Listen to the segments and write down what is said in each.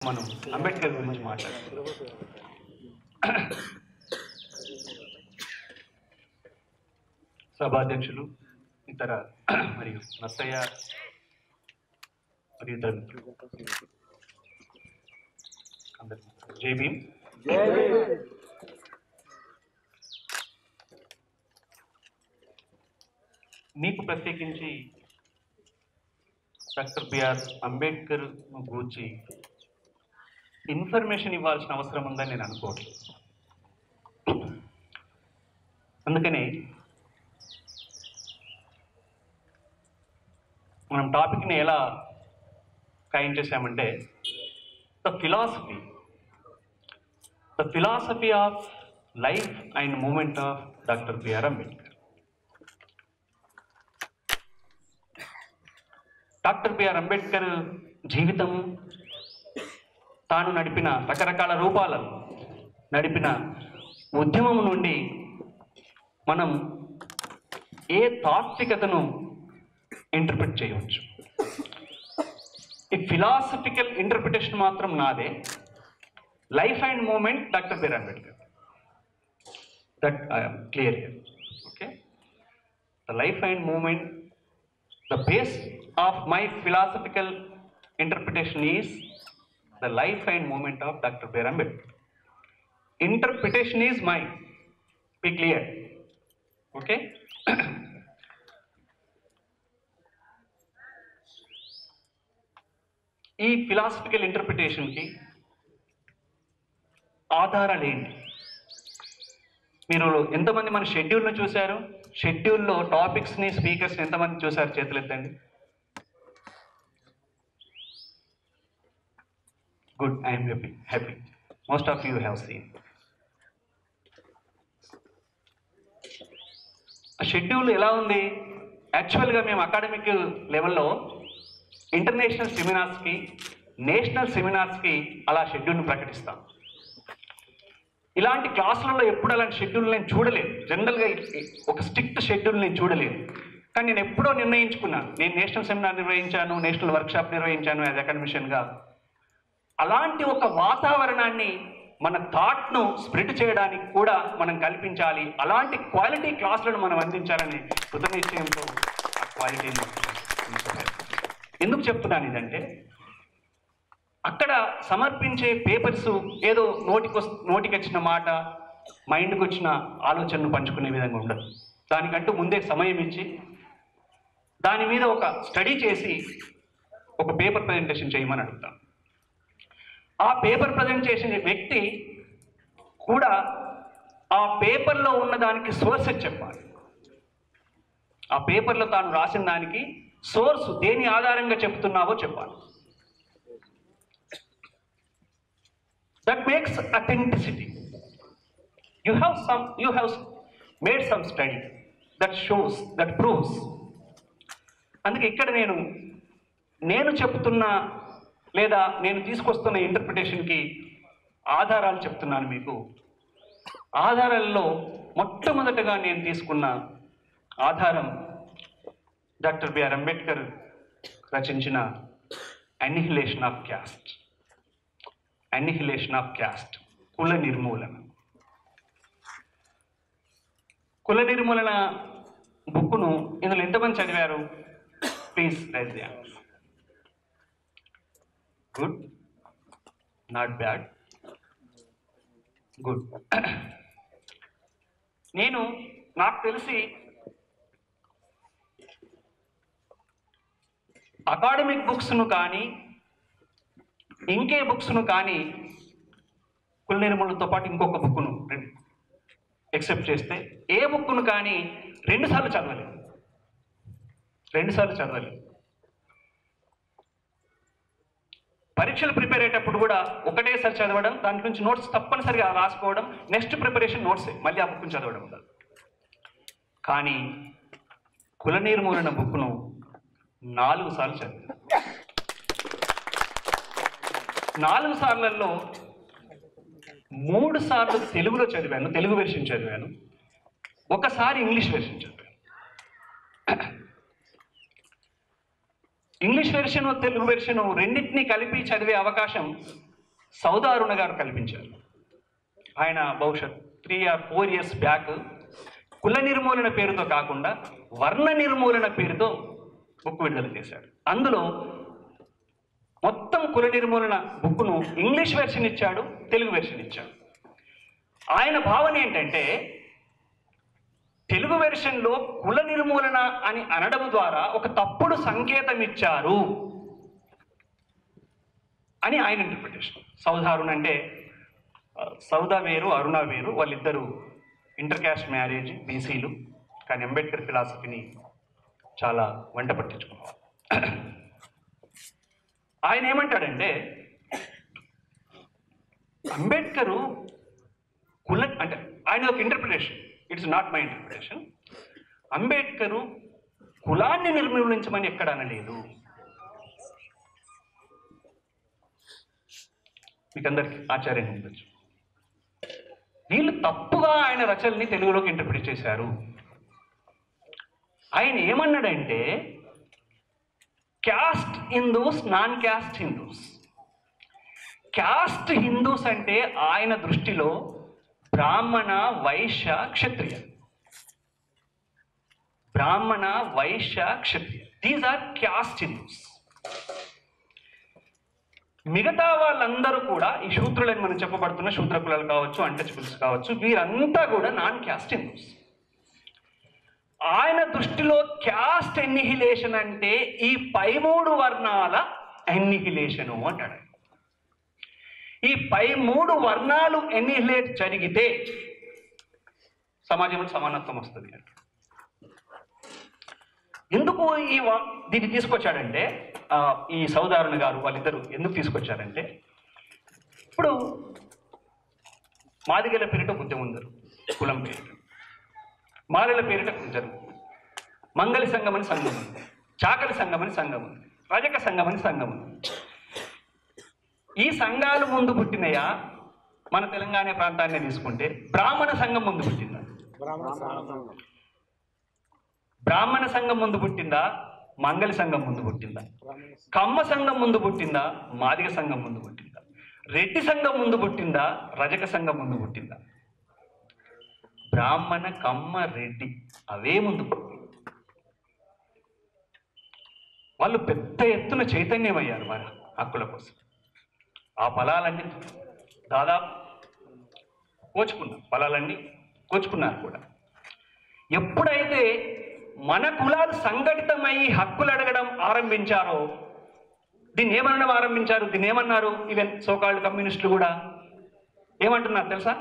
మనం అంబేద్కర్ గురించి మాట్లాడుతున్నాం. సభాధ్యక్షులు, ఇతర మరియు నర్సయ్య మరియు ఇతర మిత్రులు అందరికీ జై భీమ్. మీకు ప్రత్యేకించి డాక్టర్ బిఆర్ అంబేద్కర్ గురించి ఇన్ఫర్మేషన్ ఇవ్వాల్సిన అవసరం ఉందని నేను అనుకోవట్లేదు. అందుకని మనం టాపిక్ని ఎలా ఖాయం చేశామంటే the philosophy of life and movement of doctor BR Ambedkar. Doctor BR Ambedkar జీవితం, తాను నడిపిన రకరకాల రూపాలను నడిపిన ఉద్యమం నుండి మనం ఏ తాత్వికతను ఇంటర్ప్రిట్ చేయవచ్చు. ఈ ఫిలాసఫికల్ ఇంటర్ప్రిటేషన్ మాత్రం నాదే. Life and movement doctor BR Ambedkar. That I'm clear here. Okay, the life and movement, the base of my philosophical interpretation is the life and movement of Dr. B.R. Ambedkar. Interpretation is mine. Be clear. Okay? ఈ philosophical ఇంటర్ప్రిటేషన్కి ఆధారాలు ఏంటి? మీరు ఎంతమంది మన షెడ్యూల్ను చూశారు? షెడ్యూల్లో టాపిక్స్ని, స్పీకర్స్ని ఎంతమంది చూశారు? చేతులు ఎత్తండి. Good, I'm happy. Most of you have seen. ఆ షెడ్యూల్ ఎలా ఉంది? యాక్చువల్గా మేము అకాడమిక్ లెవెల్లో ఇంటర్నేషనల్ సెమినార్స్కి, నేషనల్ సెమినార్స్కి అలా షెడ్యూల్ని ప్రకటిస్తాం. ఇలాంటి క్లాసులలో ఎప్పుడు అలాంటి షెడ్యూల్ నేను చూడలేదు. జనరల్గా ఒక స్ట్రిక్ట్ షెడ్యూల్ నేను చూడలేదు. కానీ నేను ఎప్పుడో నిర్ణయించుకున్నాను. నేను నేషనల్ సెమినార్ నిర్వహించాను, నేషనల్ వర్క్షాప్ నిర్వహించాను యాజ్ అకాడమిషియన్గా. అలాంటి ఒక వాతావరణాన్ని, మన థాట్ను స్ప్రెడ్ చేయడానికి కూడా మనం కల్పించాలి. అలాంటి క్వాలిటీ క్లాసులను మనం అందించాలని కృతనిశ్చయంతో ఆ క్వాలిటీని ఎందుకు చెప్తున్నాను ఇదంటే, అక్కడ సమర్పించే పేపర్స్ ఏదో నోటికి వచ్చిన మాట, మైండ్కి వచ్చిన ఆలోచనను పంచుకునే విధంగా ఉండదు. దానికంటూ ముందే సమయం ఇచ్చి దాని మీద ఒక స్టడీ చేసి ఒక పేపర్ ప్రజెంటేషన్ చేయమని అడుగుతాం. ఆ పేపర్ ప్రజెంట్ చేసిన వ్యక్తి కూడా ఆ పేపర్లో ఉన్న దానికి సోర్సెస్ చెప్పాలి. ఆ పేపర్లో తాను రాసిన దానికి సోర్సు, దేని ఆధారంగా చెప్తున్నావో చెప్పాలి. That makes authenticity. You have made some study that shows, that proves. అందుకే ఇక్కడ నేను చెప్తున్న లేదా నేను తీసుకొస్తున్న ఇంటర్ప్రిటేషన్కి ఆధారాలు చెప్తున్నాను మీకు. ఆధారాల్లో మొట్టమొదటగా నేను తీసుకున్న ఆధారం డాక్టర్ బిఆర్ అంబేద్కర్ రచించిన annihilation of caste. Annihilation of caste, కుల నిర్మూలన. కుల నిర్మూలన బుక్ను ఇందులో ఎంతమంది చదివారు? Please raise the hands. Good, not bad, good. నాకు తెలిసి అకాడమిక్ బుక్స్ను కానీ ఇంకే బుక్స్ను కానీ కుల నిర్మూలనతో పాటు ఇంకొక బుక్ను ఎక్సెప్ట్ చేస్తే ఏ బుక్ను కానీ రెండుసార్లు చదవలేదు. పరీక్షలు ప్రిపేర్ అయ్యేటప్పుడు కూడా ఒకటేసారి చదవడం, దాని నుంచి నోట్స్ తప్పనిసరిగా రాసుకోవడం, నెక్స్ట్ ప్రిపరేషన్ నోట్సే, మళ్ళీ ఆ బుక్ను చదవడం ఉండదు. కానీ కుల నిర్మూలన బుక్ను 4 సార్లు చదివాను. 4 సార్లలో 3 సార్లు తెలుగులో చదివాను, తెలుగు వెర్షన్ చదివాను. ఒకసారి ఇంగ్లీష్ వెర్షన్ చదివాను. ఇంగ్లీష్ వెర్షన్, తెలుగు వెర్షన్ రెండింటినీ కలిపి చదివే అవకాశం సౌదారుణ గారు కల్పించారు. ఆయన బహుశా 3 or 4 years బ్యాక్ కుల నిర్మూలన పేరుతో కాకుండా వర్ణ నిర్మూలన పేరుతో బుక్ విడుదల చేశాడు. అందులో మొత్తం కుల నిర్మూలన బుక్ను ఇంగ్లీష్ వెర్షన్ ఇచ్చాడు, తెలుగు వెర్షన్ ఇచ్చాడు. ఆయన భావన ఏంటంటే తెలుగు వెర్షన్లో కుల నిర్మూలన అని అనడం ద్వారా ఒక తప్పుడు సంకేతం ఇచ్చారు అని ఆయన ఇంటర్ప్రిటేషన్. సౌదారుణ అంటే సౌదా వేరు, అరుణ వేరు, వాళ్ళిద్దరూ ఇంటర్ క్యాస్ట్ మ్యారేజ్, బీసీలు. కానీ అంబేద్కర్ ఫిలాసఫీని చాలా వంట పట్టించుకున్నారు. ఆయన ఏమంటాడంటే అంబేద్కరు కుల అంటే ఆయన ఒక interpretation, it's not my interpretation. Ambedkar కులాన్ని నిర్మూలించమని ఎక్కడ అనలేదు. మీకందరికి ఆశ్చర్యంగా ఉండొచ్చు. వీళ్ళు తప్పుగా ఆయన రచనల్ని తెలుగులోకి ఇంటర్ప్రిట్ చేశారు. ఆయన ఏమన్నాడంటే caste Hindus, non caste Hindus. Caste Hindus అంటే ఆయన దృష్టిలో బ్రాహ్మణ, వైశ్య, క్షత్రియ. బ్రాహ్మణ, వైశ్య, క్షత్రియ, దీస్ ఆర్ క్యాస్ట్ హిందూస్. మిగతా వాళ్ళందరూ కూడా ఈ శూద్రులని మనం చెప్పబడుతున్న శూద్ర కులాలు కావచ్చు, అన్టచబుల్స్ కావచ్చు, వీరంతా కూడా నాన్ క్యాస్ట్ హిందూస్. ఆయన దృష్టిలో క్యాస్ట్ ఎన్నిహిలేషన్ అంటే ఈ పై 3 వర్ణాల ఎన్నిహిలేషను అంటాడు. ఈ పై 3 వర్ణాలు ఎన్నిహిలేట్ జరిగితే సమాజంలో సమానత్వం వస్తుంది అంట. ఎందుకు దీన్ని తీసుకొచ్చాడంటే ఈ సౌదారుణ గారు వాళ్ళిద్దరూ ఎందుకు తీసుకొచ్చారంటే, ఇప్పుడు మాదిగల పేరిట ఉద్యమం ఉందరు, కులం పేరిట, మాలల పేరిట ఉంచరు, మంగళి సంఘం అని సంఘం ఉంది, చాకలి సంఘం అని సంఘం ఉంది, రజక సంఘం అని సంఘం ఉంది. ఈ సంఘాలు ముందు పుట్టినయా? మన తెలంగాణ ప్రాంతాన్ని తీసుకుంటే బ్రాహ్మణ సంఘం ముందు పుట్టిందా? బ్రాహ్మణ సంఘం ముందు పుట్టిందా? మంగళి సంఘం ముందు పుట్టిందా? కమ్మ సంఘం ముందు పుట్టిందా? మాదిగ సంఘం ముందు పుట్టిందా? రెడ్డి సంఘం ముందు పుట్టిందా? రజక సంఘం ముందు పుట్టిందా? బ్రాహ్మణ, కమ్మ, రెడ్డి అవే ముందు పుట్టింది. వాళ్ళు పెద్ద ఎత్తున చైతన్యమయ్యారు వారి హక్కుల కోసం. ఆ ఫలాలన్నీ దాదాపు కోచుకున్నారు కూడా. ఎప్పుడైతే మన కులాలు సంఘటితమై హక్కులు అడగడం ఆరంభించారో, దీన్ని ఏమనడం ఆరంభించారు, దీన్ని ఏమన్నారు ఈవెన్ సోకాల్డ్ కమ్యూనిస్టులు కూడా ఏమంటున్నారు తెలుసా?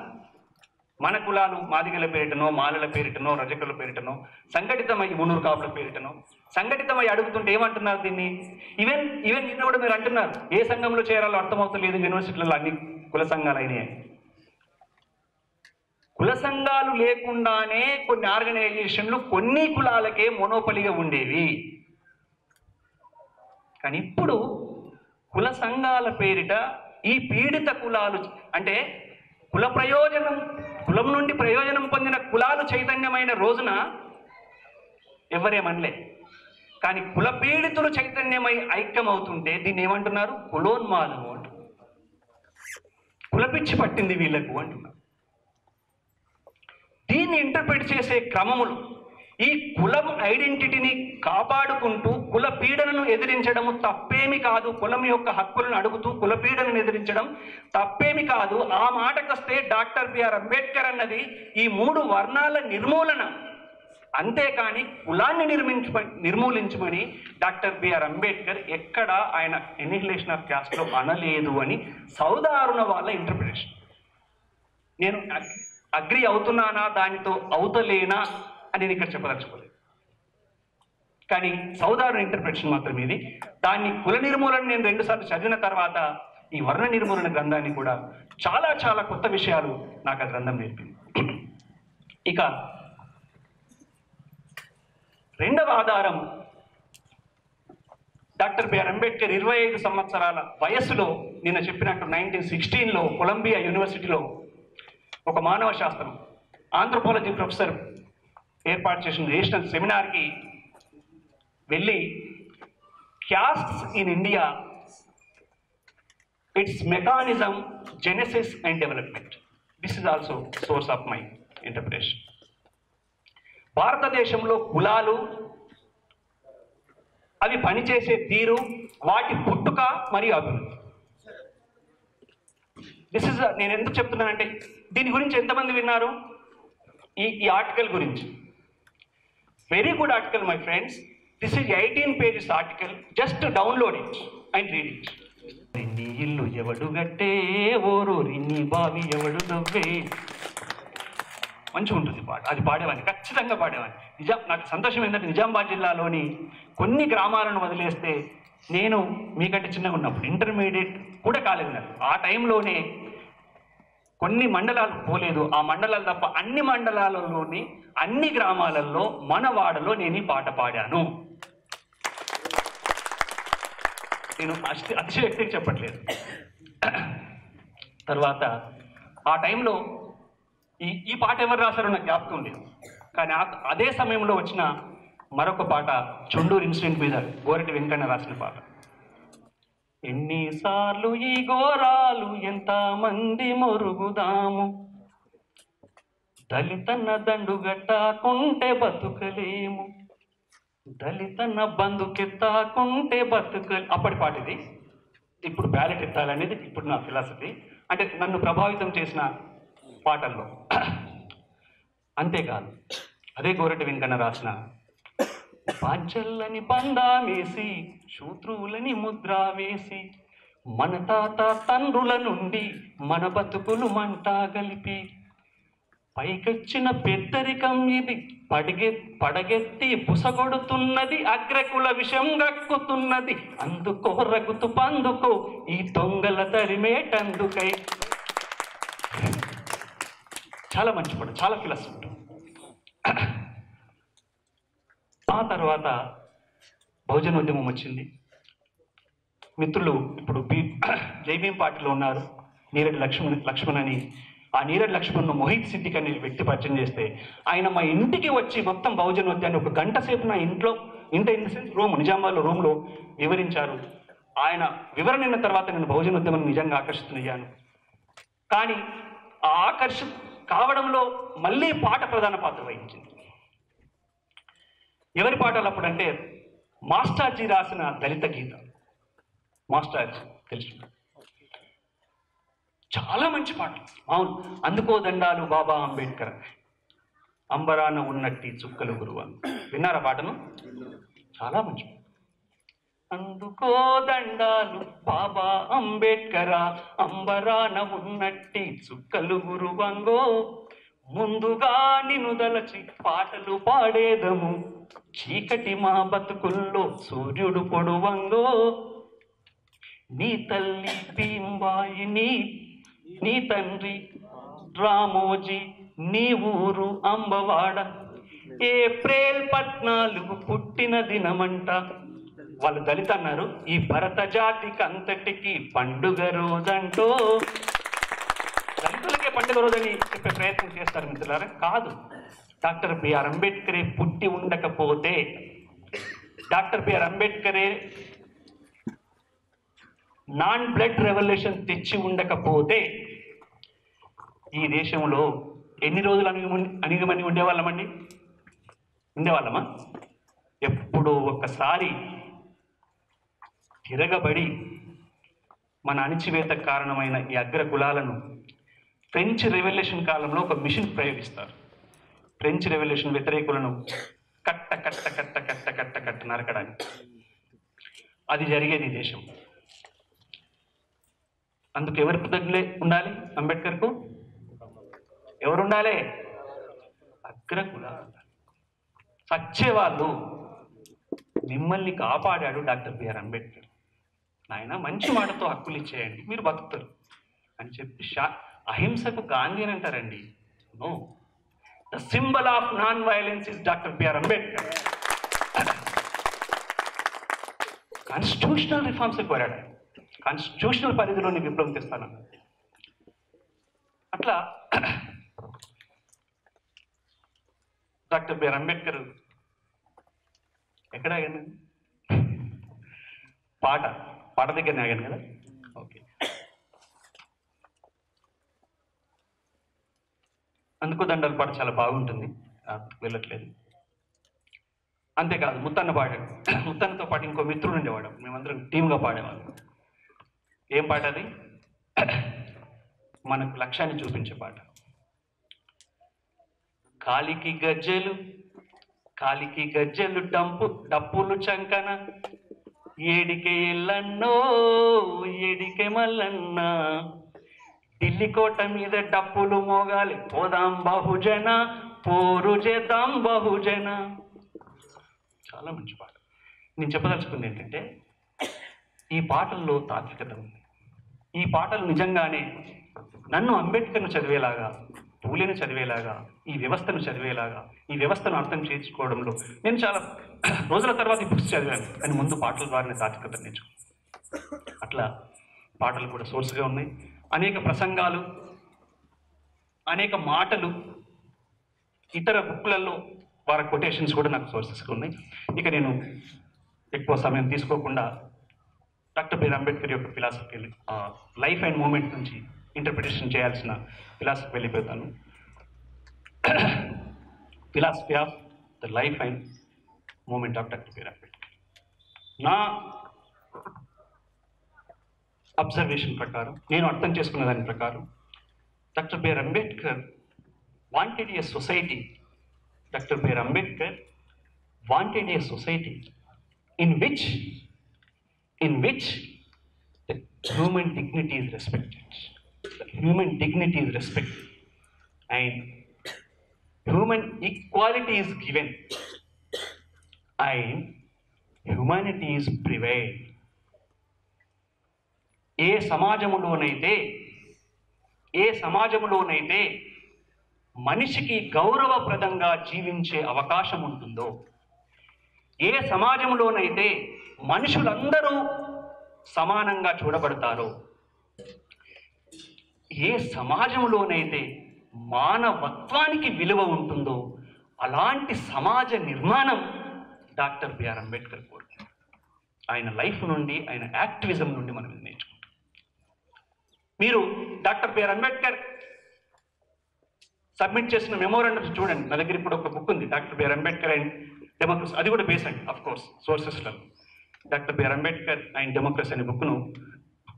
మన కులాలు మాదిగల పేరిటనో, మాలల పేరిటనో, రజకుల పేరిటనో సంఘటితమై, మున్నూరు కాపుల పేరిటనో సంఘటితమై అడుగుతుంటే ఏమంటున్నారు దీన్ని? ఈవెన్ నిన్న కూడా మీరు అంటున్నారు ఏ సంఘంలో చేరాలో అర్థమవుతలేదు, యూనివర్సిటీలలో అన్ని కుల సంఘాలు అయినాయి. కుల సంఘాలు లేకుండానే కొన్ని ఆర్గనైజేషన్లు కొన్ని కులాలకే మోనోపలిగా ఉండేవి. కానీ ఇప్పుడు కుల సంఘాల పేరిట ఈ పీడిత కులాలు అంటే కులం నుండి ప్రయోజనం పొందిన కులాలు చైతన్యమైన రోజున ఎవరేమనలే. కానీ కుల పీడితులు చైతన్యమై ఐక్యమవుతుంటే దీన్ని ఏమంటున్నారు? కులోన్మాదం అంటున్నారు. కులపిచ్చి పట్టింది వీళ్ళకు అంటున్నారు. దీన్ని ఇంటర్ప్రిట్ చేసే క్రమములు ఈ కులం ఐడెంటిటీని కాపాడుకుంటూ కుల పీడనను ఎదిరించడము తప్పేమి కాదు. కులం యొక్క హక్కులను అడుగుతూ కుల పీడనను ఎదిరించడం తప్పేమి కాదు. ఆ మాటకొస్తే డాక్టర్ బిఆర్ అంబేద్కర్ అన్నది ఈ 3 వర్ణాల నిర్మూలన, అంతేకాని కులాన్ని నిర్మూలించమని డాక్టర్ బిఆర్ అంబేద్కర్ ఎక్కడ ఆయన ఎన్నిహిలేషన్ ఆఫ్ క్యాస్ట్లో అనలేదు అని సౌదారుణ వాళ్ళ ఇంటర్ప్రిటేషన్. నేను అగ్రి అవుతున్నానా దానితో అవుతలేనా అని నేను ఇక్కడ చెప్పదలుచుకోలేదు. కానీ సౌదారుణ ఇంటర్ప్రిటేషన్ మాత్రం ఇది. దాన్ని కుల నిర్మూలన నేను 2 సార్లు చదివిన తర్వాత ఈ వర్ణ నిర్మూలన గ్రంథాన్ని కూడా చాలా చాలా కొత్త విషయాలు నాకు ఆ గ్రంథం నేర్పింది. ఇక రెండవ ఆధారం, డాక్టర్ బిఆర్ అంబేద్కర్ 25 సంవత్సరాల వయస్సులో నిన్న చెప్పినట్టు 1916లో కొలంబియా యూనివర్సిటీలో ఒక మానవ శాస్త్రం ఆంథ్రోపాలజీ ప్రొఫెసర్ ఏర్పాటు చేసిన నేషనల్ సెమినార్కి వెళ్ళి castes in India its mechanism, genesis and development. This is also source of my interpretation. భారతదేశంలో కులాలు, అవి పనిచేసే తీరు, వాటి పుట్టుక మరియు అభివృద్ధి. దిస్ ఇస్, నేను ఎందుకు చెప్తున్నానంటే దీని గురించి ఎంతమంది విన్నారు ఈ ఆర్టికల్ గురించి? Very good article my friends. This is 18 pages article. Just download it and read it. నీ ఇల్లు ఎవడు గట్టే, ఓరోరి నీ బావి ఎవడు నవ్వే. మంచిగా ఉంటుంది పాట. అది పాడేవాడిని, ఖచ్చితంగా పాడేవాడిని. నాకు సంతోషం ఏంటంటే నిజామాబాద్ జిల్లాలోని కొన్ని గ్రామాలను వదిలేస్తే, నేను మీకంటే చిన్నగా ఉన్నప్పుడు ఇంటర్మీడియట్ కూడా కాలేదు నాకు. ఆ టైంలోనే కొన్ని మండలాలు పోలేదు, ఆ మండలాలు తప్ప అన్ని మండలాలలోని అన్ని గ్రామాలలో మన వాడలో నేను ఈ పాట పాడాను. నేను అతిశయోక్తికి చెప్పట్లేదు. తర్వాత ఆ టైంలో ఈ పాట ఎవరు రాశారో నాకు జ్ఞాపకం లేదు, కానీ అదే సమయంలో వచ్చిన మరొక పాట చుండూరు ఇన్సిడెంట్ మీద గోరటి వెంకన్న రాసిన పాట. ఎన్నిసార్లు ఈ ఘోరాలు ఎంతమంది మొరుగుదాము, దళితన్న దండుగట్టాకుంటే బతుకలేము, దళితన్న బంధుకెత్తాకుంటే బతుకలే. అప్పటి పాట ఇది. ఇప్పుడు బ్యాలెట్ ఎత్తాలనేది ఇప్పుడు నా ఫిలాసఫీ. అంటే నన్ను ప్రభావితం చేసిన పాటల్లో. అంతేకాదు, అదే గోరటి వెంకన్న రాసిన పాంచల్లని బంధామేసి శూద్రులని ముద్ర వేసి, మన తాత తండ్రుల నుండి మన బతుకులు మంట గలిపి, పైకొచ్చిన పెద్దరికం ఇది పడగెత్తి పుసగొడుతున్నది, అగ్రకుల విషం గక్కుతున్నది, అందుకో రగుతు పందుకో ఈ దొంగల తరిమేటందుకై. చాలా మంచి పాట, చాలా ఫిలాసఫీ. ఆ తర్వాత బహుజన ఉద్యమం వచ్చింది. మిత్రులు ఇప్పుడు జైభీం పార్టీలో ఉన్నారు, నీరెడ్డి లక్ష్మణ్ అని. ఆ నీరెడ్డి లక్ష్మణ్ను మోహిత్ సిద్దిక్ అనే వ్యక్తి పరిచయం చేస్తే, ఆయన మా ఇంటికి వచ్చి మొత్తం బహుజన ఉద్యమాన్ని 1 గంట సేపు నా ఇంట్లో, ఇన్ ద సెన్స్ రూమ్, నిజామాబాద్లో రూమ్లో వివరించారు. ఆయన వివరణ అయిన తర్వాత నేను బహుజన ఉద్యమాన్ని నిజంగా ఆకర్షితులయ్యాను. కానీ ఆ ఆకర్షణ కావడంలో మళ్ళీ పాట ప్రధాన పాత్ర వహించింది. ఎవరి పాటలు అప్పుడు అంటే మాస్టర్జీ రాసిన దళిత గీతం. మాస్టర్జీ తెలుసు, చాలా మంచి పాటలు. అవును, అందుకో దండాలు బాబా అంబేద్కర్, అంబరాన ఉన్నట్టి చుక్కలు గురువ. విన్నారా పాటను? చాలా మంచి. అందుకో దండాలు బాబా అంబేద్కర, అంబరాన ఉన్నట్టి చుక్కలు గురువంగో, ముందుగా నిన్ను దలచి పాటలు పాడేదము, చీకటి మా బతుకుల్లో సూర్యుడు పొడువంగో, నీ తల్లి భీంబాయి, నీ తండ్రి రామోజీ, నీ ఊరు అంబవాడ, ఏప్రిల్ 14 పుట్టిన దినమంట. వాళ్ళు దళిత అన్నారు. ఈ భరత జాతికి అంతటికి పండుగ రోజంటో. దళితులకే పండుగ రోజని చెప్పే ప్రయత్నం చేస్తారు మిత్రులారా. కాదు, డాక్టర్ బిఆర్ అంబేద్కరే పుట్టి ఉండకపోతే, డాక్టర్ బిఆర్ అంబేద్కరే నాన్ బ్లడ్ రెవల్యూషన్ తెచ్చి ఉండకపోతే ఈ దేశంలో ఎన్ని రోజులు అణిగిమని ఉండేవాళ్ళమా? ఎప్పుడో ఒక్కసారి తిరగబడి మన అణిచివేత కారణమైన ఈ అగ్ర కులాలను ఫ్రెంచ్ రెవల్యూషన్ కాలంలో ఒక మిషన్ ప్రయోగిస్తారు. ఫ్రెంచ్ రెవల్యూషన్ వ్యతిరేకులను కట్ట కట్ట కట్ట కట్ట కట్ట కట్ట నరకడానికి. అది జరిగేది దేశం. అందుకు ఎవరు కృతజ్ఞులే ఉండాలి? అంబేద్కర్కు ఎవరు ఉండాలి? అగ్ర కులాలు. సచ్చేవాళ్ళు. మిమ్మల్ని కాపాడాడు డాక్టర్ బిఆర్ అంబేద్కర్. నాయన మంచి మాటతో హక్కులు ఇచ్చేయండి, మీరు బతుకుతారు అని చెప్పి అహింసకు గాంధీ అని అంటారండి. No, the symbol of non violence is doctor BR Ambedkar. Constitutional reforms కోరాడు. కాన్స్టిట్యూషనల్ పరిధిలోని విప్లవం తెస్తాను. అట్లా డాక్టర్ బిఆర్ అంబేద్కర్ ఎక్కడ ఆగాను? పాట దగ్గరనే ఆగాను కదా. ఓకే, అందుకు దండల పాట చాలా బాగుంటుంది, వెళ్ళట్లేదు. అంతేకాదు ముత్తన్న పాడాడు. ముత్తన్నతో పాటు ఇంకో మిత్రుడు ఉండేవాడు, మేమందరం టీమ్గా పాడేవాళ్ళం. ఏం పాట అది? మనకు లక్ష్యాన్ని చూపించే పాట. కాలికి గజ్జెలు డప్పులు చంకన, ఏడికే ఎల్లన్నో ఏడికే మల్లన్న, ఢిల్లీ కోట మీద డప్పులు మోగాలి, పోదాం బహుజన పోరు చేద్దాం బహుజన. చాలా మంచి పాట. నేను చెప్పదలుచుకుంది ఏంటంటే, ఈ పాటల్లో తాత్వికత ఉంది. ఈ పాటలు నిజంగానే నన్ను అంబేద్కర్ను చదివేలాగా, పూలేని చదివేలాగా, ఈ వ్యవస్థను చదివేలాగా, ఈ వ్యవస్థను అర్థం చేసుకోవడంలో నేను చాలా రోజుల తర్వాత ఈ బుక్స్ చదివాను, కానీ ముందు పాటల ద్వారానే తాత్వికత నేర్చుకున్నాను. అట్లా పాటలు కూడా సోర్స్గా ఉన్నాయి. అనేక ప్రసంగాలు, అనేక మాటలు ఇతర బుక్లలో వారి కొటేషన్స్ కూడా నాకు సోర్సెస్గా ఉన్నాయి. ఇక నేను ఎక్కువ సమయం తీసుకోకుండా డాక్టర్ బిఆర్ అంబేద్కర్ యొక్క ఫిలాసఫీ, లైఫ్ అండ్ మూమెంట్ నుంచి ఇంటర్ప్రిటేషన్ చేయాల్సిన ఫిలాసఫీ వెళ్ళిపోతాను. Philosophy of the life and movement of doctor BR Ambedkar. నా అబ్జర్వేషన్ ప్రకారం, నేను అర్థం చేసుకున్న దాని ప్రకారం, doctor BR Ambedkar wanted a society. Dr. B.R. Ambedkar wanted a society in which the human dignity is respected. The human dignity is respected and human equality is given and humanity is prevailed. ఏ సమాజములోనైతే మనిషికి గౌరవప్రదంగా జీవించే అవకాశం ఉంటుందో, ఏ సమాజంలోనైతే మనుషులందరూ సమానంగా చూడబడతారో, ఏ సమాజంలోనైతే మానవత్వానికి విలువ ఉంటుందో, అలాంటి సమాజ నిర్మాణం డాక్టర్ బిఆర్ అంబేద్కర్ కోరుకున్నారు. ఆయన లైఫ్ నుండి, ఆయన యాక్టివిజం నుండి మనం నేర్చుకుంటాం. మీరు డాక్టర్ బిఆర్ అంబేద్కర్ సబ్మిట్ చేసిన మెమోరాండమ్స్ చూడండి. నా దగ్గర ఇప్పుడు ఒక బుక్ ఉంది, doctor BR Ambedkar and democracy. అది కూడా బేస్ అండి, అఫ్ కోర్స్ సోర్సెస్లో. Doctor BR Ambedkar and democracy అనే బుక్ను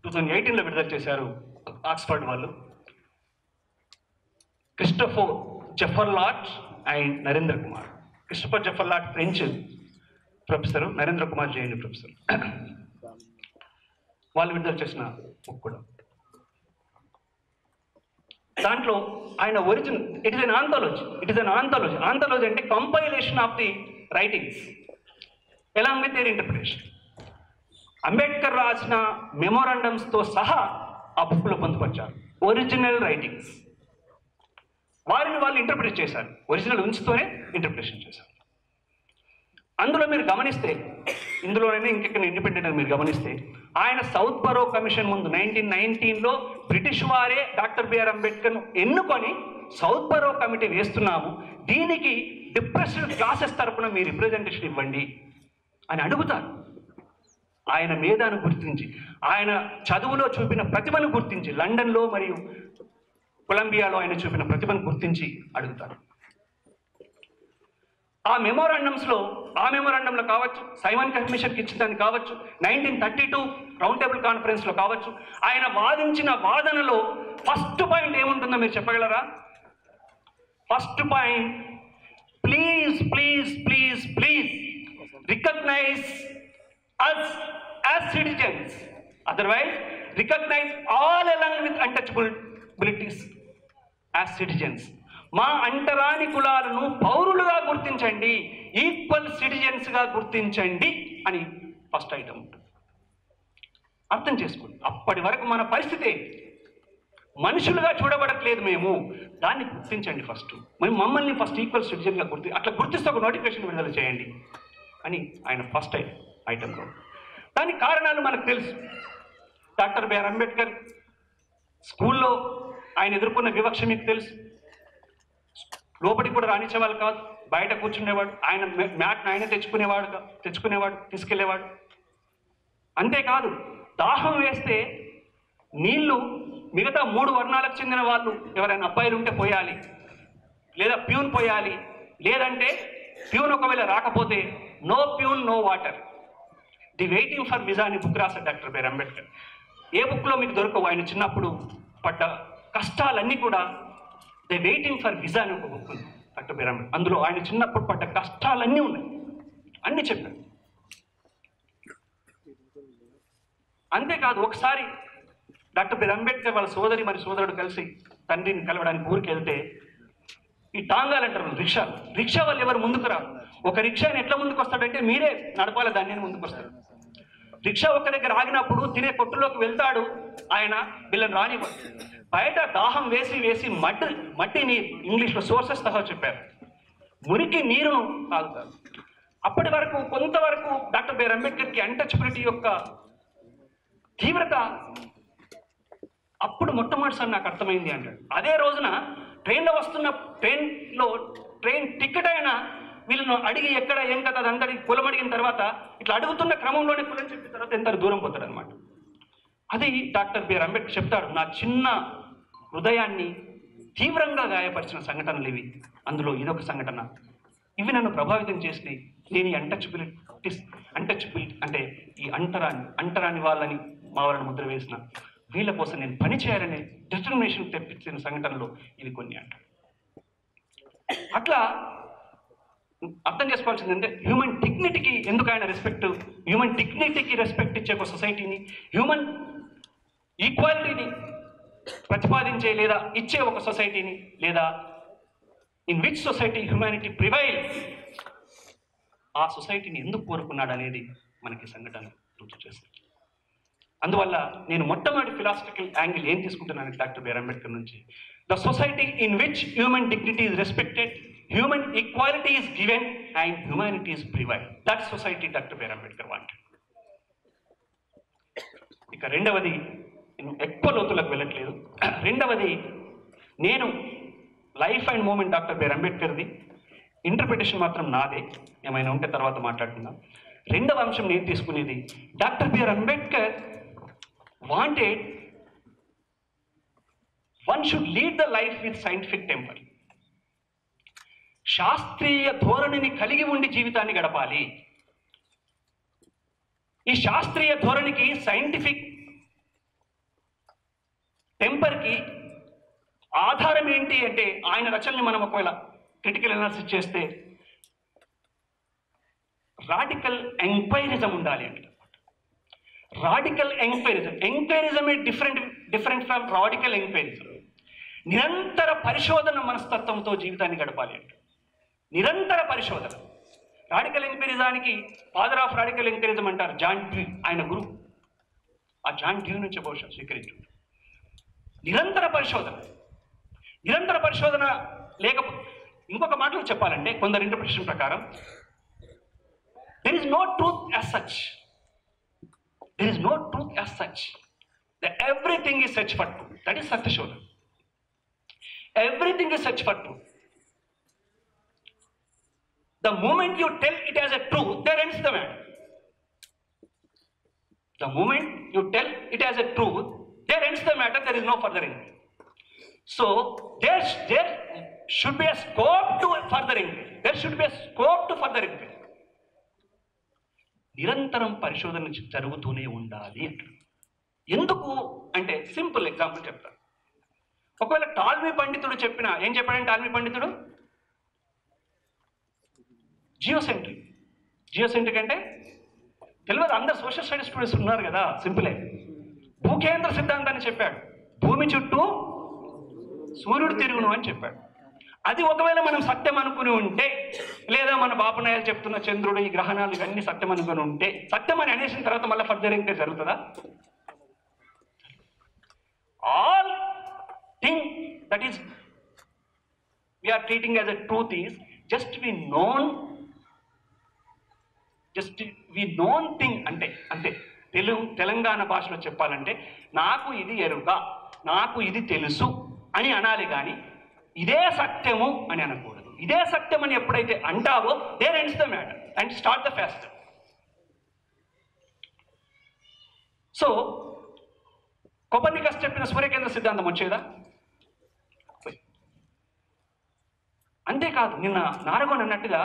2018లో విడుదల చేశారు ఆక్స్ఫర్డ్ వాళ్ళు. Christopher Jaffrelot and Narendra Kumar. Christopher Jaffrelot French professor, Narendra Kumar JNU professor. వాళ్ళు విడుదల చేసిన బుక్ కూడా. దాంట్లో ఆయన original, it is an anthology. Anthology అంటే compilation of the writings along with their interpretation. Ambedkar రాసిన మెమోరాండమ్స్తో సహా ఆ బుక్లో పొందుపరిచారు ఒరిజినల్ రైటింగ్స్. వారిని వాళ్ళు ఇంటర్ప్రిట్ చేశారు, ఒరిజినల్ ఉంచుతూనే ఇంటర్ప్రిటేషన్ చేశారు. అందులో మీరు గమనిస్తే, ఇందులోనైనా ఇంకెక్కడ ఇండిపెండెంట్ మీరు గమనిస్తే, ఆయన సౌత్ బరో కమిషన్ ముందు 1919లో బ్రిటిష్ వారే డాక్టర్ బిఆర్ అంబేద్కర్ను ఎన్నుకొని సౌత్ బరో కమిటీ వేస్తున్నాము, దీనికి డిప్రెస్డ్ క్లాసెస్ తరపున మీ రిప్రజెంటేషన్ ఇవ్వండి అని అడుగుతారు. ఆయన మేధాను గుర్తించి, ఆయన చదువులో చూపిన ప్రతిభను గుర్తించి, లండన్లో మరియు కొలంబియాలో ఆయన చూపిన ప్రతిభను గుర్తించి అడుగుతారు. ఆ మెమోరాండంలో కావచ్చు, సైమన్ కమిషన్కి ఇచ్చిందని కావచ్చు, 1932 రౌండ్ టేబుల్ కాన్ఫరెన్స్లో కావచ్చు, ఆయన వాదించిన వాదనలో ఫస్ట్ పాయింట్ ఏముంటుందో మీరు చెప్పగలరా? First point, please please please please recognise us as citizens, otherwise recognize all along with untouchabilities as citizens. మా అంటరాని కులాలను పౌరులుగా గుర్తించండి, ఈక్వల్ సిటిజన్స్గా గుర్తించండి అని ఫస్ట్ ఐటమ్ ఉంటుంది. అర్థం చేసుకోండి, అప్పటి వరకు మన పరిస్థితి మనుషులుగా చూడబడట్లేదు, మేము దాన్ని గుర్తించండి ఫస్ట్. మమ్మల్ని ఫస్ట్ ఈక్వల్ సిటిజన్గా అట్లా గుర్తిస్తే ఒక నోటిఫికేషన్ విడుదల చేయండి అని ఆయన ఫస్ట్ ఐటమ్లో. దానికి కారణాలు మనకు తెలుసు. డాక్టర్ బిఆర్ అంబేద్కర్ స్కూల్లో ఆయన ఎదుర్కొన్న వివక్ష మీకు తెలుసు. లోపలికి కూడా రానిచ్చేవాళ్ళు కాదు, బయట కూర్చునేవాడు. ఆయన మ్యాట్ను ఆయన తెచ్చుకునేవాడు, తీసుకెళ్లేవాడు. అంతేకాదు, దాహం వేస్తే నీళ్లు మిగతా 3 వర్ణాలకు చెందిన వాళ్ళు ఎవరైనా అబ్బాయిలు ఉంటే పోయాలి, లేదా ప్యూన్ పోయాలి, లేదంటే ప్యూన్ ఒకవేళ రాకపోతే no peon no water. The waiting for visa అని బుక్ రాశారు డాక్టర్ బిఆర్ అంబేద్కర్. ఏ బుక్లో మీకు దొరకవు ఆయన చిన్నప్పుడు పడ్డ కష్టాలన్నీ కూడా ది వెయిటింగ్ ఫర్ విజా అని ఒక బుక్ ఉంది డాక్టర్ బిఆర్ అంబేద్కర్. అందులో ఆయన చిన్నప్పుడు పడ్డ కష్టాలన్నీ ఉన్నాయి, అన్నీ చెప్పారు. అంతేకాదు ఒకసారి డాక్టర్ బిఆర్ అంబేద్కర్ వాళ్ళ సోదరి మరి సోదరుడు కలిసి తండ్రిని కలవడానికి ఊరికి వెళ్తే ఈ టాంగాలు అంటారు రిక్షా వాళ్ళు ఎవరు ముందుకు రారు. ఒక రిక్షాని ఎట్లా ముందుకు వస్తాడంటే మీరే నడపాలి, దాన్ని ముందుకు వస్తాడు. రిక్షా ఒక దగ్గర ఆగినప్పుడు తినే కొట్టులోకి వెళ్తాడు ఆయన, వీళ్ళని రానివ్వరు. బయట దాహం వేసి వేసి మట్టి నీరు, ఇంగ్లీష్లో సోర్సెస్ సహా చెప్పారు, మురికి నీరును తాగుతారు. అప్పటి వరకు కొంతవరకు డాక్టర్ బిఆర్ అంబేద్కర్కి అన్టచబిలిటీ యొక్క తీవ్రత అప్పుడు మొట్టమొదటిసారి నాకు అర్థమైంది అంటాడు. అదే రోజున ట్రైన్లో వస్తున్న ట్రైన్ టికెట్ అయినా వీళ్ళను అడిగి ఎక్కడ ఏం కదా అదందరికి కులం అడిగిన తర్వాత ఇట్లా అడుగుతున్న క్రమంలోనే కులం చెప్పిన తర్వాత ఎంత దూరం పోతాడు అనమాట. అది డాక్టర్ బిఆర్ అంబేద్కర్ చెప్తాడు, నా చిన్న హృదయాన్ని తీవ్రంగా గాయపరిచిన సంఘటనలు ఇవి, అందులో ఇదొక సంఘటన. ఇవి నన్ను ప్రభావితం చేసి నేను అన్టచబిలిటీ అంటే ఈ అంటరాని వాళ్ళని మా వాళ్ళని ముద్ర వేసిన వీళ్ళ కోసం నేను పని చేయాలనే డిటర్మినేషన్ తెప్పించిన సంఘటనలు ఇవి కొన్ని అంటారు. అట్లా అర్థం చేసుకోవాల్సింది అంటే హ్యూమన్ డిగ్నిటీకి ఎందుకు ఆయన హ్యూమన్ డిగ్నిటీకి రెస్పెక్ట్ ఇచ్చే ఒక సొసైటీని, హ్యూమన్ ఈక్వాలిటీని ప్రతిపాదించే లేదా ఇచ్చే ఒక సొసైటీని, లేదా in which society humanity prevails ఆ సొసైటీని ఎందుకు కోరుకున్నాడు అనేది మనకి సంఘటన రుజువు చేస్తుంది. అందువల్ల నేను మొట్టమొదటి ఫిలాసఫికల్ యాంగిల్ ఏం తీసుకుంటున్నాను డాక్టర్ బిఆర్ అంబేద్కర్ నుంచి, the society in which human dignity is respected, human equality is given and humanity is provided. That society doctor BR Ambedkar wanted. ఇక రెండవది, నేను ఎక్కువ లోతులకు వెళ్ళట్లేదు, రెండవది నేను life and movement doctor B R అంబేద్కర్ది, ఇంటర్ప్రిటేషన్ మాత్రం నాదే, ఏమైనా ఉంటే తర్వాత మాట్లాడుకుందాం. రెండవ అంశం నేను తీసుకునేది, doctor BR Ambedkar wanted one should lead the life with scientific temper. శాస్త్రీయ ధోరణిని కలిగి ఉండి జీవితాన్ని గడపాలి. ఈ శాస్త్రీయ ధోరణికి, సైంటిఫిక్ టెంపర్కి ఆధారం ఏంటి అంటే ఆయన రచనల్ని మనం ఒకవేళ క్రిటికల్ అనాలిసిస్ చేస్తే రాడికల్ ఎంక్వైరిజం ఉండాలి అంటే. Radical enquirism a different from radical enquirism. నిరంతర పరిశోధన మనస్తత్వంతో జీవితాన్ని గడపాలి అంటే, నిరంతర పరిశోధన. రాడికల్ ఎంక్వైరిజానికి ఫాదర్ ఆఫ్ రాడికల్ ఎంక్వైరిజం అంటారు జాన్ డ్యూ, ఆయన గురువు. ఆ జాన్ డ్యూ నుంచి బహుశా స్వీకరించు. నిరంతర పరిశోధన లేకపోతే, ఇంకొక మాటలు చెప్పాలంటే కొందరు ఇంటర్ప్రిటేషన్ ప్రకారం there is no truth as such. There is no truth as such. That everything is search for truth. That is Satya Shodha. Everything is search for truth. The moment you tell it as a truth, there ends the matter. The moment you tell it as a truth, there ends the matter. There is no further inquiry. So there should be a scope to further inquiry. There should be a scope to further inquiry. నిరంతరం పరిశోధన జరుగుతూనే ఉండాలి. ఎందుకు అంటే simple example చెప్తాను. ఒకవేళ టాల్మీ పండితుడు చెప్పిన, ఏం చెప్పాడంటే టాల్మీ పండితుడు జియోసెంట్రిక్ అంటే తెలియదు, అందరు సోషల్ స్టడీస్ స్టూడెంట్స్ ఉన్నారు కదా, సింపులే. భూకేంద్ర సిద్ధాంతాన్ని చెప్పాడు, భూమి చుట్టూ సూర్యుడు తిరుగును అని చెప్పాడు. అది ఒకవేళ మనం సత్యం అనుకుని ఉంటే, లేదా మన బాపనాయాలు చెప్తున్న చంద్రుడు, ఈ గ్రహణాలు ఇవన్నీ సత్యం అనుకుని ఉంటే, సత్యం అని అనేసిన తర్వాత మళ్ళీ ఫర్దర్ ఎంక్వైరీ జరుగుతుందా? All thing that is we are treating as a truth is just we known thing. అంటే తెలంగాణ భాషలో చెప్పాలంటే నాకు ఇది ఎరుక, నాకు ఇది తెలుసు అని అనాలి, కానీ ఇదే సత్యము అని అనకూడదు. ఇదే సత్యం అని ఎప్పుడైతే అంటావో there ends the matter and start the fast. So Copernicus చెప్పిన సూర్యకేంద్ర సిద్ధాంతం వచ్చేదా? అంతేకాదు నిన్న నారగోన్ అన్నట్టుగా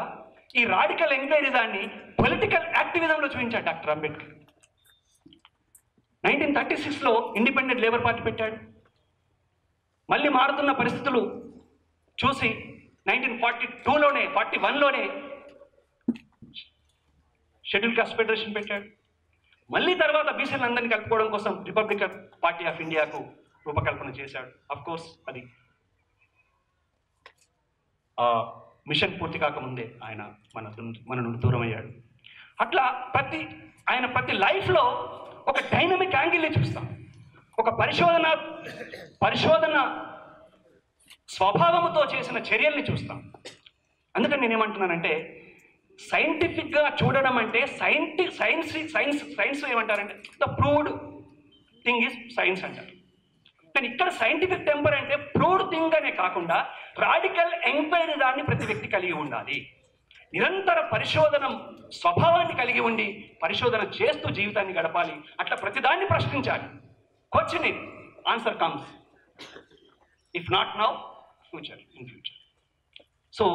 ఈ రాడికల్ ఎంక్వైరీ దాన్ని పొలిటికల్ యాక్టివిజంలో చూపించాడు డాక్టర్ అంబేద్కర్. 1936లో ఇండిపెండెంట్ లేబర్ పార్టీ పెట్టాడు. మళ్ళీ మారుతున్న పరిస్థితులు చూసి 1942లోనే 41లోనే షెడ్యూల్ కాస్ట్ ఫెడరేషన్ పెట్టాడు. మళ్ళీ తర్వాత బీసీలను అందరినీ కలుపుకోవడం కోసం రిపబ్లికన్ పార్టీ ఆఫ్ ఇండియాకు రూపకల్పన చేశాడు. అఫ్ కోర్స్ అది మిషన్ పూర్తి కాకముందే ఆయన మన నుండి దూరం అయ్యాడు. అట్లా ఆయన ప్రతి లైఫ్లో ఒక డైనమిక్ యాంగిల్ని చూస్తాం. ఒక పరిశోధన స్వభావంతో చేసిన చర్యల్ని చూస్తాం. అందుకని నేనేమంటున్నానంటే సైంటిఫిక్గా చూడడం అంటే సైన్స్ ఏమంటారంటే the proved thing is science అంటారు. కానీ ఇక్కడ సైంటిఫిక్ టెంపర్ అంటే ప్రూవ్డ్ థింగ్ అనే కాకుండా రాడికల్ ఎంక్వైరీ దాన్ని ప్రతి వ్యక్తి కలిగి ఉండాలి. నిరంతర పరిశోధన స్వభావాన్ని కలిగి ఉండి పరిశోధన చేస్తూ జీవితాన్ని గడపాలి. అట్లా ప్రతిదాన్ని ప్రశ్నించాలి. Question it, answer comes. If not now, in future. So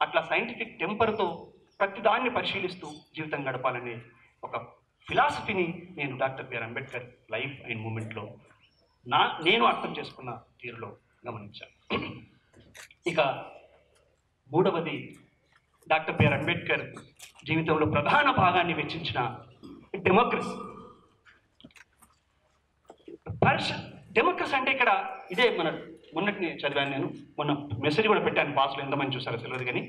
అట్లా సైంటిఫిక్ టెంపర్తో ప్రతిదాన్ని పరిశీలిస్తూ జీవితం గడపాలనే ఒక ఫిలాసఫీని నేను doctor BR Ambedkar life and మూమెంట్లో నేను అర్థం చేసుకున్న తీరులో గమనించాను. ఇక మూడవది, డాక్టర్ బిఆర్ అంబేద్కర్ జీవితంలో ప్రధాన భాగాన్ని వెచ్చించిన డెమోక్రసీ. డెమోక్రసీ అంటే ఇక్కడ ఇదే మొన్నటిని చదివాను నేను, మొన్న మెసేజ్ కూడా పెట్టాను పాస్లో, ఎంతమంది చూసారో తెలియదు. కానీ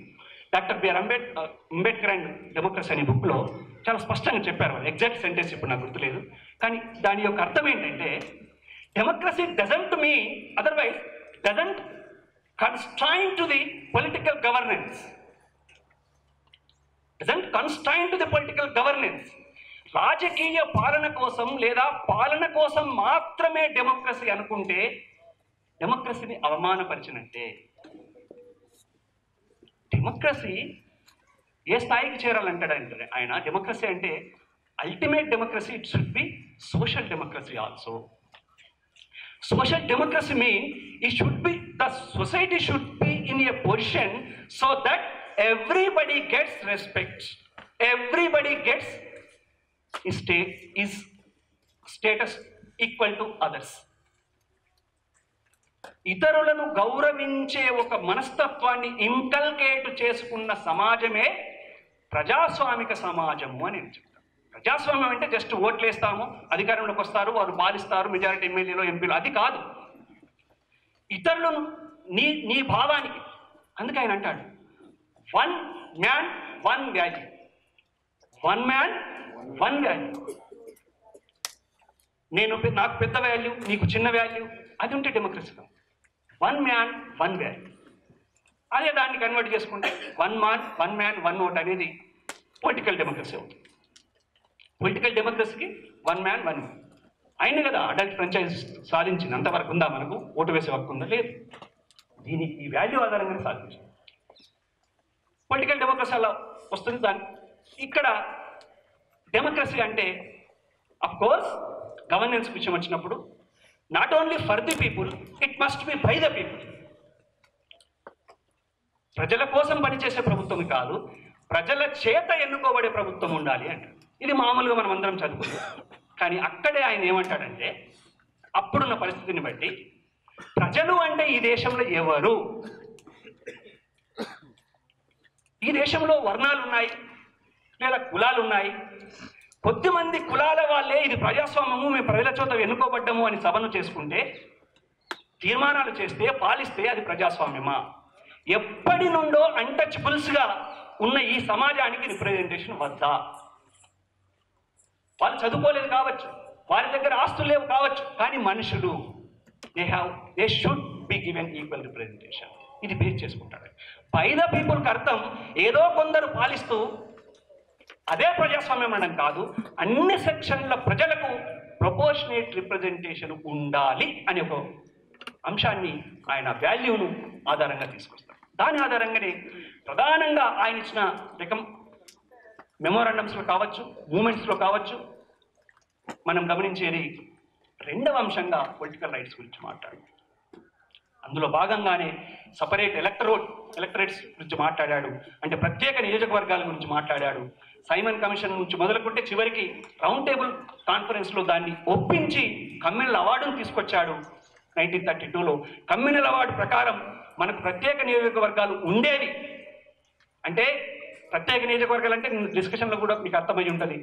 doctor BR Ambedkar and democracy అనే బుక్లో చాలా స్పష్టంగా చెప్పారు. వాళ్ళు ఎగ్జాక్ట్ సెంటెన్స్ ఇప్పుడు నాకు గుర్తులేదు, కానీ దాని యొక్క అర్థం ఏంటంటే democracy doesn't mean, otherwise doesn't constraint to the political governance. రాజకీయ పాలన కోసం లేదా పాలన కోసం మాత్రమే డెమోక్రసీ అనుకుంటే డెమోక్రసీని అవమానపరిచినట్టే. డెమోక్రసీ ఏ స్థాయికి చేరాలంటాడంటే ఆయన, డెమోక్రసీ అంటే ultimate democracy, it should be social democracy also. Social democracy means the society should be in a position so that everybody gets respect, everybody gets is status equal to others. ఇతరులను గౌరవించే ఒక మనస్తత్వాన్ని inculcate చేసుకున్న సమాజమే ప్రజాస్వామిక సమాజము అని చెప్తాను. ప్రజాస్వామ్యం అంటే జస్ట్ ఓట్లు వేస్తాము, అధికారంలోకి వస్తారు, వారు పాలిస్తారు, మెజారిటీ ఎమ్మెల్యేలు ఎంపీలు, అది కాదు. ఇతరులను నీ భావానికి, అందుకే ఆయన అంటాడు one man one value, one man one value. నాకు పెద్ద వాల్యూ, నీకు చిన్న వాల్యూ, అది ఉంటే democracy. One man one value, అదే దాన్ని కన్వర్ట్ చేసుకుంటే వన్ మ్యాన్ వన్ ఓట్ అనేది పొలిటికల్ డెమోక్రసీ అవుతుంది. పొలిటికల్ డెమోక్రసీకి వన్ మ్యాన్ వన్ ఓట్ అయిన కదా అడల్ట్ ఫ్రాంచైజ్ సాధించింది. అంతవరకు ఉందా మనకు ఓటు వేసే హక్కు ఉందా? లేదు. దీనికి ఈ వాల్యూ ఆధారంగానే సాధించింది. పొలిటికల్ డెమోక్రసీ అలా వస్తుంది. దాని ఇక్కడ డెమోక్రసీ అంటే అఫ్ కోర్స్ గవర్నెన్స్ విషయం వచ్చినప్పుడు not only for the people, it must be by the people. ప్రజల కోసం పనిచేసే ప్రభుత్వం కాదు, ప్రజల చేత ఎన్నుకోబడే ప్రభుత్వం ఉండాలి అంటారు. ఇది మామూలుగా మనం అందరం చదువుకుంటాం. కానీ అక్కడే ఆయన ఏమంటాడంటే అప్పుడున్న పరిస్థితిని బట్టి ప్రజలు అంటే ఈ దేశంలో ఎవరు? ఈ దేశంలో వర్ణాలు ఉన్నాయి లేదా కులాలు ఉన్నాయి. కొద్దిమంది కులాల వాళ్ళే ఇది ప్రజాస్వామ్యము, మేము ప్రజల చేత ఎన్నుకోబడ్డము అని సభను చేసుకుంటే, తీర్మానాలు చేస్తే, పాలిస్తే అది ప్రజాస్వామ్యమా? ఎప్పటి నుండో అన్టచబుల్స్గా ఉన్న ఈ సమాజానికి రిప్రజెంటేషన్ వద్దా? వాళ్ళు చదువుకోలేదు కావచ్చు, వారి దగ్గర ఆస్తులు లేవు కావచ్చు, కానీ మనుషులు they should be given equal representation. ఇది బేస్ చేసుకుంటాడు. బై ద పీపుల్కి అర్థం ఏదో కొందరు పాలిస్తూ అదే ప్రజాస్వామ్యం అనడం కాదు, అన్ని సెక్షన్ల ప్రజలకు ప్రపోర్షనేట్ రిప్రజెంటేషన్ ఉండాలి అనే ఒక అంశాన్ని ఆయన వాల్యూను ఆధారంగా తీసుకొస్తారు. దాని ఆధారంగానే ప్రధానంగా ఆయన ఇచ్చిన మెమోరాండమ్స్లో కావచ్చు, మూమెంట్స్లో కావచ్చు, మనం గమనించేది రెండవ అంశంగా పొలిటికల్ రైట్స్ గురించి మాట్లాడు. అందులో భాగంగానే సపరేట్ ఎలక్టరేట్స్ గురించి మాట్లాడాడు, అంటే ప్రత్యేక నియోజకవర్గాల గురించి మాట్లాడాడు. సైమన్ కమిషన్ నుంచి మొదలుకుంటే చివరికి రౌండ్ టేబుల్ కాన్ఫరెన్స్లో దాన్ని ఒప్పించి కమ్యూనల్ అవార్డును తీసుకొచ్చాడు 1932లో. కమ్యూనల్ అవార్డు ప్రకారం మనకు ప్రత్యేక నియోజకవర్గాలు ఉండేవి. అంటే ప్రత్యేక నియోజకవర్గాలు అంటే డిస్కషన్లో కూడా మీకు అర్థమై ఉంటుంది.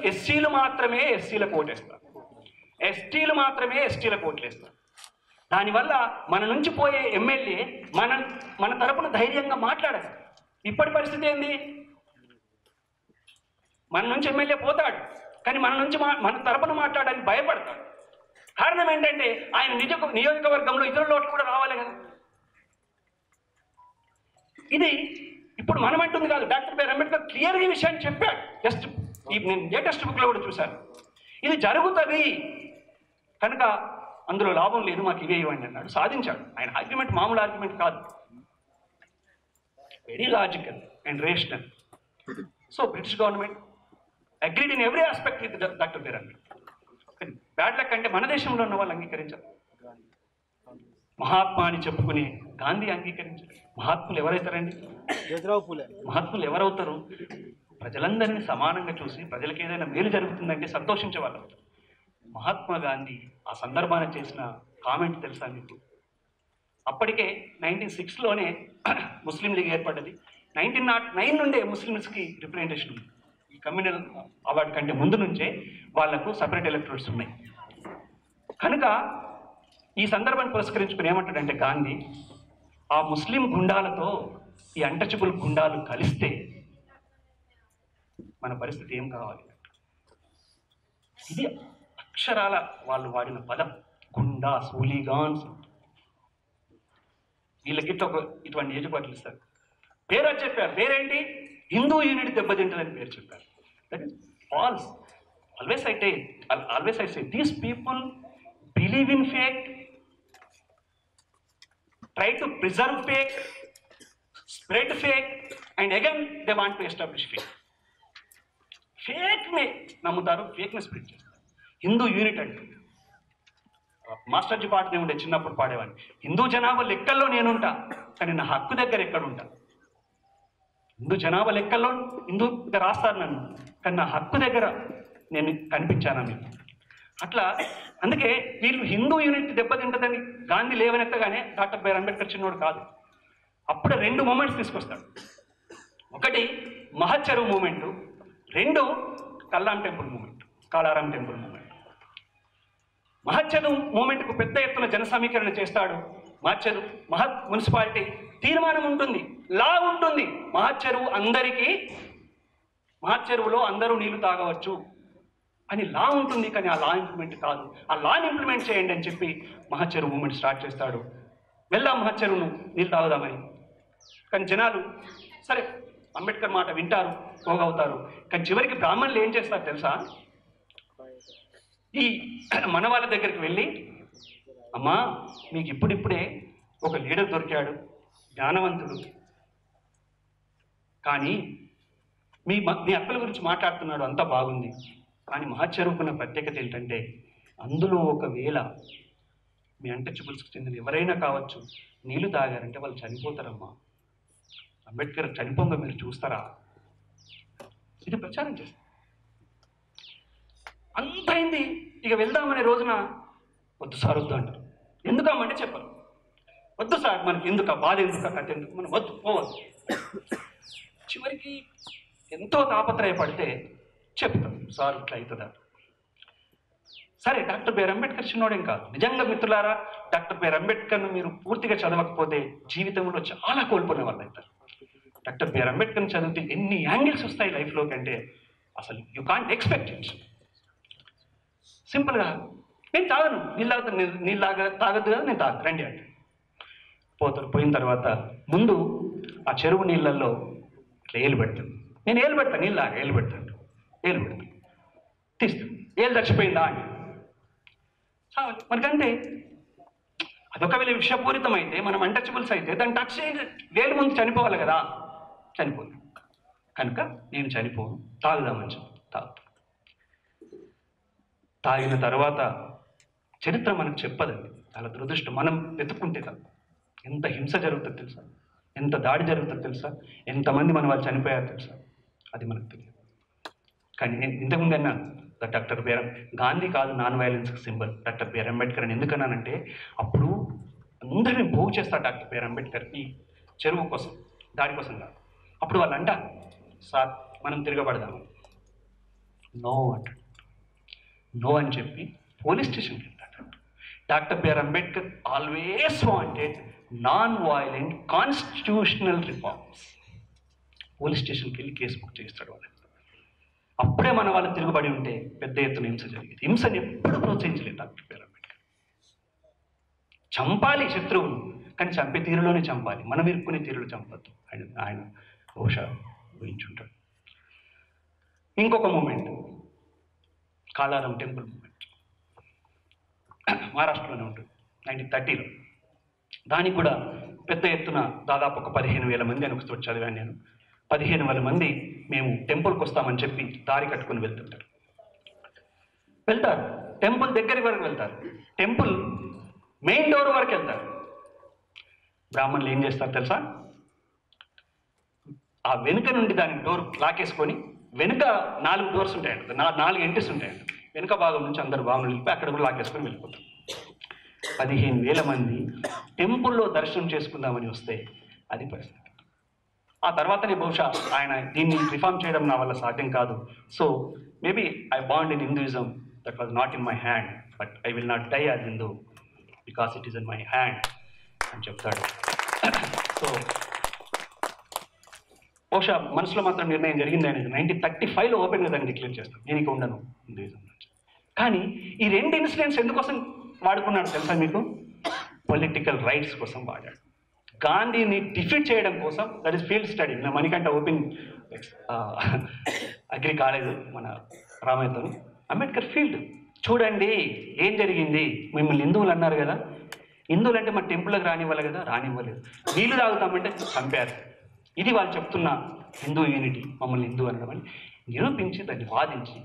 ఎస్సీలు మాత్రమే ఎస్సీలకు ఓటేస్తారు, ఎస్టీలు మాత్రమే ఎస్టీలకు ఓట్లేస్తారు. దానివల్ల మన నుంచి పోయే ఎమ్మెల్యే మన తరపున ధైర్యంగా మాట్లాడాలి. ఇప్పటి పరిస్థితి ఏంది? మన నుంచి ఎమ్మెల్యే పోతాడు, కానీ మన తరపున మాట్లాడడానికి భయపడతాడు. కారణం ఏంటంటే ఆయన నియోజకవర్గంలో ఇతరుల ఓట్లు కూడా రావాలి కదా. ఇది ఇప్పుడు మనం అంటుంది కాదు, డాక్టర్ బిఆర్ అంబేద్కర్ క్లియర్గా ఈ విషయాన్ని చెప్పాడు. నేను లేటెస్ట్ బుక్లో కూడా చూశాను. ఇది జరుగుతుంది కనుక అందులో లాభం లేదు, మాకు ఇవే ఇవ్వండి అన్నాడు. సాధించాడు. ఆయన ఆర్గ్యుమెంట్ మామూలు ఆర్గ్యుమెంట్ కాదు, very logical and rational. So British government agreed in every aspect with doctor BR Ambedkar. Bad luck అంటే మన దేశంలో ఉన్న వాళ్ళు అంగీకరించారు. మహాత్మా అని చెప్పుకునే గాంధీ అంగీకరించారు. మహాత్ములు ఎవరైతారండి? మహాత్ములు ఎవరవుతారు? ప్రజలందరినీ సమానంగా చూసి ప్రజలకు ఏదైనా మేలు జరుగుతుందంటే సంతోషించే వాళ్ళు అవుతారు. మహాత్మా గాంధీ ఆ సందర్భాన చేసిన కామెంట్ తెలుసా మీకు? అప్పటికే 1906లోనే ముస్లిం లీగ్ ఏర్పడ్డది. 1909 నుండే ముస్లిమ్స్కి రిప్రజెంటేషన్ ఉంది. ఈ కమ్యూనల్ అవార్డు కంటే ముందు నుంచే వాళ్లకు సపరేట్ ఎలక్టరేట్స్ ఉన్నాయి. కనుక ఈ సందర్భాన్ని పురస్కరించుకుని ఏమంటాడంటే గాంధీ, ఆ ముస్లిం గుండాలతో ఈ అంటచబుల్ గుండాలు కలిస్తే మన పరిస్థితి ఏం కావాలి? ఇది అక్షరాల వాళ్ళు వాడిన పదం, గుండా హూలిగాన్స్. వీళ్ళకి ఇటువంటి నియోజకవర్గాలు ఇస్తారు. పేరు అది చెప్పారు. పేరేంటి? హిందూ యూనిటీ దెబ్బతింటుందని పేరు చెప్పారు. That is false. Always I say these people believe in fake, try to preserve fake, spread fake, and again they want to establish fake. Fake ని నమ్ముతారు, ఫేక్ ని స్ప్రెడ్ చేస్తారు. హిందూ యూనిట్ అంటే మాస్టర్జీ పాటనే ఉండే, చిన్నప్పుడు పాడేవాడిని. హిందూ జనాభా లెక్కల్లో నేనుంటా, కానీ నా హక్కు దగ్గర ఎక్కడ ఉంటా? హిందూ జనాభా లెక్కల్లో హిందూ రాస్తారు నన్ను, కానీ నా హక్కు దగ్గర నేను కనిపించానా మీకు? అట్లా అందుకే వీళ్ళు హిందూ యూనిట్ దెబ్బతింటదని గాంధీ లేవనెత్తగానే డాక్టర్ బిఆర్ అంబేద్కర్ చిన్నోడు కాదు. అప్పుడే 2 మూమెంట్స్ తీసుకొస్తాడు. ఒకటి మహచ్చరువు మూమెంటు, 2 కల్లాం temple movement, Kalaram temple movement. మహచ్చరువు మూమెంట్కు పెద్ద ఎత్తున జన సమీకరణ చేస్తాడు. మున్సిపాలిటీ తీర్మానం ఉంటుంది, లా ఉంటుంది. మహచ్చరువులో అందరూ నీళ్లు తాగవచ్చు అని లా ఉంటుంది, కానీ ఆ లా ఇంప్లిమెంట్ కాదు. ఆ లాని ఇంప్లిమెంట్ చేయండి అని చెప్పి మహచ్చరువు మూమెంట్ స్టార్ట్ చేస్తాడు. వెళ్దాం మహచ్చరువును నీళ్ళు తాగుదామని. కానీ జనాలు సరే అంబేద్కర్ మాట వింటారు, పోగవుతారు. కానీ చివరికి బ్రాహ్మణులు ఏం చేస్తారు తెలుసా? ఈ మన వాళ్ళ దగ్గరికి వెళ్ళి, అమ్మా మీకు ఇప్పుడిప్పుడే ఒక లీడర్ దొరికాడు, జ్ఞానవంతుడు, కానీ మీ హక్కుల గురించి మాట్లాడుతున్నాడు, అంతా బాగుంది. కానీ మహచ్చరువుకున్న ప్రత్యేకత ఏంటంటే అందులో ఒకవేళ మీ అంటచబుల్స్కి చెందిన ఎవరైనా కావచ్చు నీళ్లు తాగారంటే వాళ్ళు చనిపోతారమ్మా. అంబేద్కర్ చనిపోగా మీరు చూస్తారా? ఇది ప్రచారం చేస్తారు. అంతైంది. ఇక వెళ్దామనే రోజున వద్దు సార్ వద్దు అంటారు. ఎందుకమ్మంటే చెప్పరు. వద్దు సార్, మనకి ఎందుకు బాధ, ఎందుకు కథ ఎందుకు, మనం వద్దు పోవద్దు. చివరికి ఎంతో తాపత్రయపడితే చెప్తాం, సార్ ఇట్లా అవుతుందా. సరే, డాక్టర్ బిఆర్ అంబేద్కర్ చిన్నోడేం కాదు. నిజంగా మిత్రులారా, డాక్టర్ బిఆర్ అంబేద్కర్ను మీరు పూర్తిగా చదవకపోతే జీవితంలో చాలా కోల్పోయిన వాళ్ళు అవుతారు. డాక్టర్ బిఆర్ అంబేద్కర్ని చదివితే ఎన్ని యాంగిల్స్ వస్తాయి లైఫ్లోకి అంటే అసలు యూ కాంట్ ఎక్స్పెక్ట్ ఇట్. సింపుల్గా నేను తాగను, నీళ్ళు తాగద్దు కదా, నేను తాగదు రండి అంటే పోతారు. పోయిన తర్వాత ముందు ఆ చెరువు నీళ్ళల్లో ఇట్లా ఏలు పెడతాను, నేను ఏలు పెడతాను, నీళ్ళలాగా ఏలు పెడతాను, ఏలు పెడతాను, తీస్తాను, ఏలు చచ్చిపోయిందా అని. మనకంటే అదొక వేళ విషపూరితం అయితే, మనం అన్టచబుల్స్ అయితే దాన్ని టచ్ చేయండి, వేలు ముందు చనిపోవాలి కదా, చనిపోదు. కనుక నేను చనిపోను, తాగుదామని చెప్పి తాగిన తర్వాత చరిత్ర మనకు చెప్పదండి. చాలా దురదృష్టం. మనం వెతుక్కుంటే తప్ప ఎంత హింస జరుగుతుందో తెలుసా, ఎంత దాడి జరుగుతుందో తెలుసా, ఎంతమంది మన వాళ్ళు చనిపోయారో తెలుసా, అది మనకు తెలియదు. కానీ నేను ఇంతకుముందు అన్నాను, డాక్టర్ బిఆర్ గాంధీ కాదు నాన్ వైలెన్స్కి సింబల్, డాక్టర్ బిఆర్ అంబేద్కర్ అని ఎందుకన్నానంటే అప్పుడు అందరినీ పోగు చేస్తారు డాక్టర్ బిఆర్ అంబేద్కర్ ఈ చెరువు కోసం, దాడి కోసం కాదు. అప్పుడు వాళ్ళు అంటారు, సార్ మనం తిరగబడదాము, నో అంటాడు. నో అని చెప్పి పోలీస్ స్టేషన్కి వెళ్తాడు. Doctor BR Ambedkar always wanted non violent constitutional reforms. Police స్టేషన్కి వెళ్ళి కేసు బుక్ చేస్తాడు వాళ్ళు. అప్పుడే మన వాళ్ళు తిరుగుబడి ఉంటే పెద్ద ఎత్తున హింస జరిగేది. హింసని ఎప్పుడు ప్రోత్సహించలేదు డాక్టర్ బిఆర్ అంబేద్కర్. చంపాలి శత్రువును, కానీ చంపే తీరులోనే చంపాలి, మనం ఇరుక్కునే తీరులో చంపద్దు ఆయన బహుశా ఊహించుంటాడు. ఇంకొక మూమెంట్, కాళారాం టెంపుల్ మూమెంట్, మహారాష్ట్రలోనే ఉంటుంది 1930లో. దానికి కూడా పెద్ద ఎత్తున దాదాపు ఒక 15,000 మంది అని ఒకసారి చదివాను నేను. 15,000 మంది మేము టెంపుల్కి వస్తామని చెప్పి దారి కట్టుకుని వెళ్తారు. టెంపుల్ దగ్గరికి వరకు వెళ్తారు, టెంపుల్ మెయిన్ డోర్ వరకు వెళ్తారు. బ్రాహ్మణులు ఏం చేస్తారు తెలుసా, ఆ వెనుక నుండి దాని డోర్ లాకేసుకొని, వెనుక 4 డోర్స్ ఉంటాయండి, 4 ఎంట్రీస్ ఉంటాయండి, వెనుక భాగం నుంచి అందరు బ్రాహ్మణులు వెళ్ళిపోయి అక్కడ కూడా లాకేసుకొని వెళ్ళిపోతారు. 15,000 మంది టెంపుల్లో దర్శనం చేసుకుందామని వస్తే అది పరిస్థితి. ఆ తర్వాతనే బహుశా ఆయన దీన్ని రిఫార్మ్ చేయడం నా వల్ల సాధ్యం కాదు, సో మేబీ ఐ బాండ్ in Hinduism, that was not in my hand, but I will not die as Hindu because it is in my hand అని చెప్తాడు. సో బహుశా మనసులో మాత్రం నిర్ణయం జరిగింది అనేది 1935లో ఓపెన్గా దాన్ని డిక్లేర్ చేస్తాను, నేను ఇక ఉండను హిందూయిజం నుంచి. కానీ ఈ 2 ఇన్సిడెంట్స్ ఎందుకోసం వాడుకున్నాడు తెలుసా మీకు, పొలిటికల్ రైట్స్ కోసం వాడాడు. గాంధీని డిఫీట్ చేయడం కోసం, దట్ ఈస్ ఫీల్డ్ స్టడీ. నా మణికంఠ ఓపెన్ అగ్రి కాలేజ్ మన రామయ్యతో, అంబేద్కర్ ఫీల్డ్ చూడండి ఏం జరిగింది, మిమ్మల్ని హిందువులు అన్నారు కదా, హిందువులు అంటే మన టెంపుల్కి రానివ్వాలి కదా, రానివ్వలేదు, నీళ్లు తాగుతామంటే చంపారు. ఇది వాళ్ళు చెప్తున్న హిందూ యూనిటీ, మమ్మల్ని హిందూ అనడం అని నిరూపించి దాన్ని వాదించి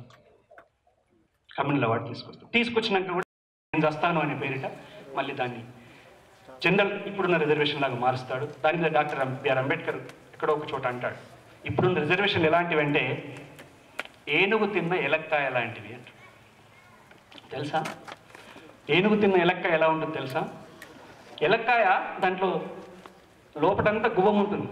కమ్యూనల్ అవార్డు తీసుకొచ్చినాక కూడా నేను చేస్తాను అనే పేరిట మళ్ళీ దాన్ని జనరల్ ఇప్పుడున్న రిజర్వేషన్ లాగా మారుస్తాడు. దాని మీద డాక్టర్ బిఆర్ అంబేద్కర్ ఎక్కడో ఒక చోట అంటాడు, ఇప్పుడున్న రిజర్వేషన్లు ఎలాంటివి అంటే ఏనుగు తిన్న ఎలక్కాయ లాంటివి అంట. తెలుసా ఏనుగు తిన్న ఎలక్కాయ ఎలా ఉంటుంది తెలుసా, ఎలక్కాయ దాంట్లో లోపటంతా గువ్వం ఉంటుంది,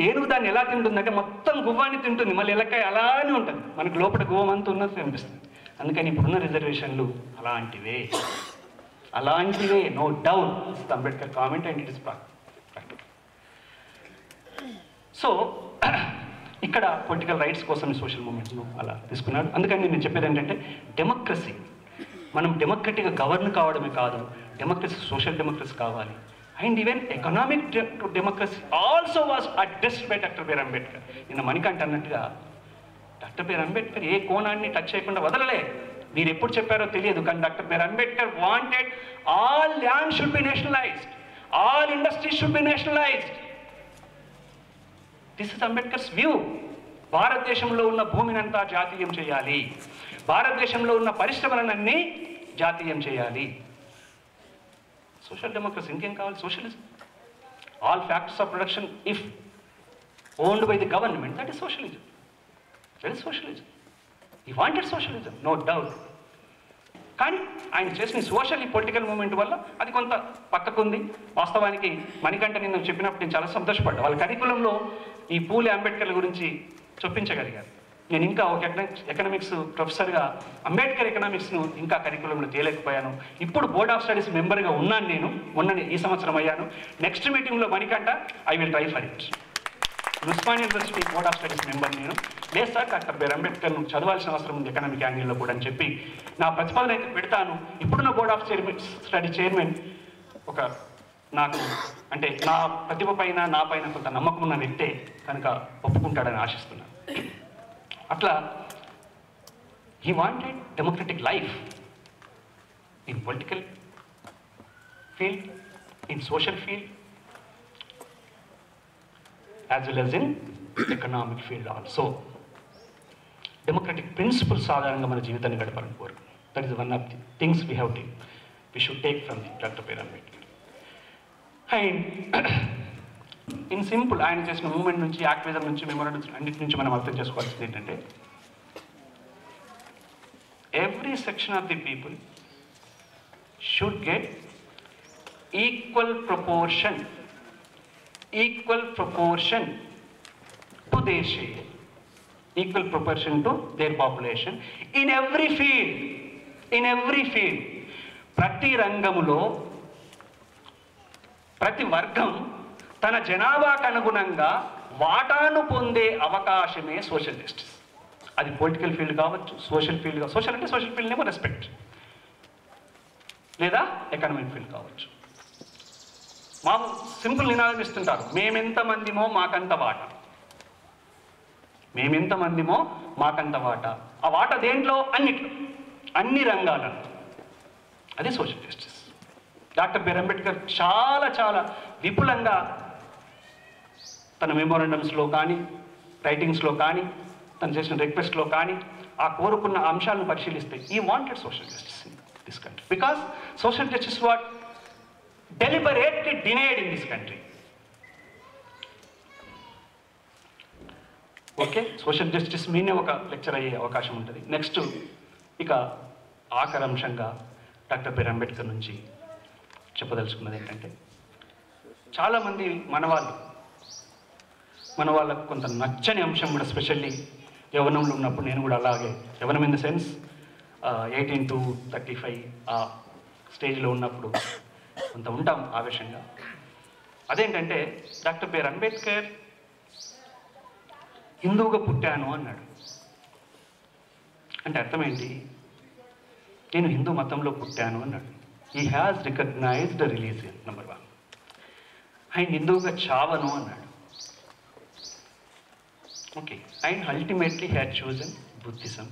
ఏనుగు దాన్ని ఎలా తింటుందంటే మొత్తం గువ్వాన్ని తింటుంది, మళ్ళీ ఎలక్కాయ అలానే ఉంటుంది, మనకు లోపల గువ్వం అంతా ఉన్నది అనిపిస్తుంది. అందుకని ఇప్పుడున్న రిజర్వేషన్లు అలాంటివే, no doubt, Ambedkar comment and it is practical. So ఇక్కడ పొలిటికల్ రైట్స్ కోసం సోషల్ మూమెంట్స్ను అలా తీసుకున్నాడు. అందుకని నేను చెప్పేది ఏంటంటే డెమోక్రసీ, మనం డెమోక్రటిక్గా గవర్న్ కావడమే కాదు, డెమోక్రసీ సోషల్ డెమోక్రసీ కావాలి. And even economic democracy also was addressed by doctor BR Ambedkar. నిన్న మణికంఠ అన్నట్టుగా డాక్టర్ బిఆర్ అంబేద్కర్ ఏ కోణాన్ని టచ్ చేయకుండా వదలలే. మీరు ఎప్పుడు చెప్పారో తెలియదు, కానీ doctor BR Ambedkar wanted all land should be nationalised, all industries should be nationalised. This is Ambedkar's view. భారతదేశంలో ఉన్న భూమినంతా జాతీయం చేయాలి, భారతదేశంలో ఉన్న పరిశ్రమలన్నీ జాతీయం చేయాలి. సోషల్ డెమోక్రసీ, ఇంకేం కావాలి, socialism. All factors of production if owned by the government, that is socialism. That is socialism. ఈ వాంటెడ్ సోషలిజం, నో డౌట్. కానీ ఆయన చేసిన సోషల్ ఈ పొలిటికల్ మూవ్మెంట్ వల్ల అది కొంత పక్కకుంది. వాస్తవానికి మణికంఠ నిన్న చెప్పినప్పుడు నేను చాలా సంతోషపడ్డా, వాళ్ళ కరికులంలో ఈ పూలే అంబేద్కర్ల గురించి చొప్పించగలిగారు. నేను ఇంకా ఒక ఎకనామిక్స్ ప్రొఫెసర్గా అంబేద్కర్ ఎకనామిక్స్ను ఇంకా కరికులంలో తేలేకపోయాను. ఇప్పుడు బోర్డ్ ఆఫ్ స్టడీస్ మెంబర్గా ఉన్నాను, నేను ఈ సంవత్సరం అయ్యాను. నెక్స్ట్ మీటింగ్లో Manikanta I will try for it. Osmania university board of studies member నేను. లేదు సార్, డాక్టర్ బిఆర్ అంబేద్కర్ను చదవాల్సిన అవసరం ఉంది ఎకనామిక్ యాంగిల్లో కూడా అని చెప్పి నా ప్రతిపాదన అయితే పెడతాను. ఇప్పుడున్న బోర్డ్ ఆఫ్ స్టడీ చైర్మన్ ఒక నాకు అంటే నా ప్రతిభ పైన నా పైన కొంత నమ్మకం ఉన్న వ్యక్తే కనుక ఒప్పుకుంటాడని ఆశిస్తున్నాను. అట్లా he wanted democratic life in political field, in social field, as well as in economic field also. Democratic principles ఆధారంగా మన జీవితాన్ని గడపాలని కోరు. That is one of the things we have to we should take from Dr. B.R. Ambedkar. And in simple, ఆయన చేసిన moment నుంచి, activism నుంచి, memorandum అన్నిటి నుంచి మనం అర్థం చేసుకోవాల్సింది ఏంటంటే, every section of the people should get equal proportion to their share, equal proportion to their population in every field. ప్రతి రంగములో ప్రతి వర్గం తన జనాభాకు అనుగుణంగా వాటాను పొందే అవకాశమే సోషల్ జస్టిస్. అది పొలిటికల్ ఫీల్డ్ కావచ్చు, సోషల్ ఫీల్డ్ కావచ్చు. సోషల్ అంటే సోషల్ ఫీల్డ్ ఏమో రెస్పెక్ట్, లేదా ఎకనామిక్ ఫీల్డ్ కావచ్చు. మాకు సింపుల్ నినాదం ఇస్తుంటారు, మేమెంతమందిమో మాకంత వాటా, మేమెంతమందిమో మాకంత వాటా. ఆ వాటా దేంట్లో? అన్నిట్లో, అన్ని రంగాలలో. అది social justice. Doctor BR Ambedkar చాలా చాలా విపులంగా తన మెమోరాండమ్స్లో కానీ, రైటింగ్స్లో కానీ, తను చేసిన రిక్వెస్ట్లో కానీ ఆ కోరుకున్న అంశాలను పరిశీలిస్తే ఈ wanted social justice in this country, because social justice what deliberately denied in this country. Okay, social justice మీనే ఒక లెక్చర్ అయ్యే అవకాశం ఉంటుంది. నెక్స్ట్ ఇక ఆఖరి అంశంగా డాక్టర్ బిఆర్ అంబేద్కర్ నుంచి చెప్పదలుచుకున్నది ఏంటంటే, చాలామంది మన వాళ్ళకు కొంత నచ్చని అంశం కూడా, స్పెషల్లీ యవ్వనంలో ఉన్నప్పుడు, నేను కూడా అలాగే యవ్వనం ఇన్ ద సెన్స్ 18 to 35 ఆ స్టేజ్లో ఉన్నప్పుడు కొంత ఉంటాం ఆవేశంగా. అదేంటంటే, డాక్టర్ బిఆర్ అంబేద్కర్ హిందువుగా పుట్టాను అన్నాడు. అంటే అర్థం ఏంటి? నేను హిందూ మతంలో పుట్టాను అన్నాడు. He has recognised the religion, number 1. ఆయన హిందువుగా చావను అన్నాడు. ఓకే, ఆయన ultimately had chosen Buddhism.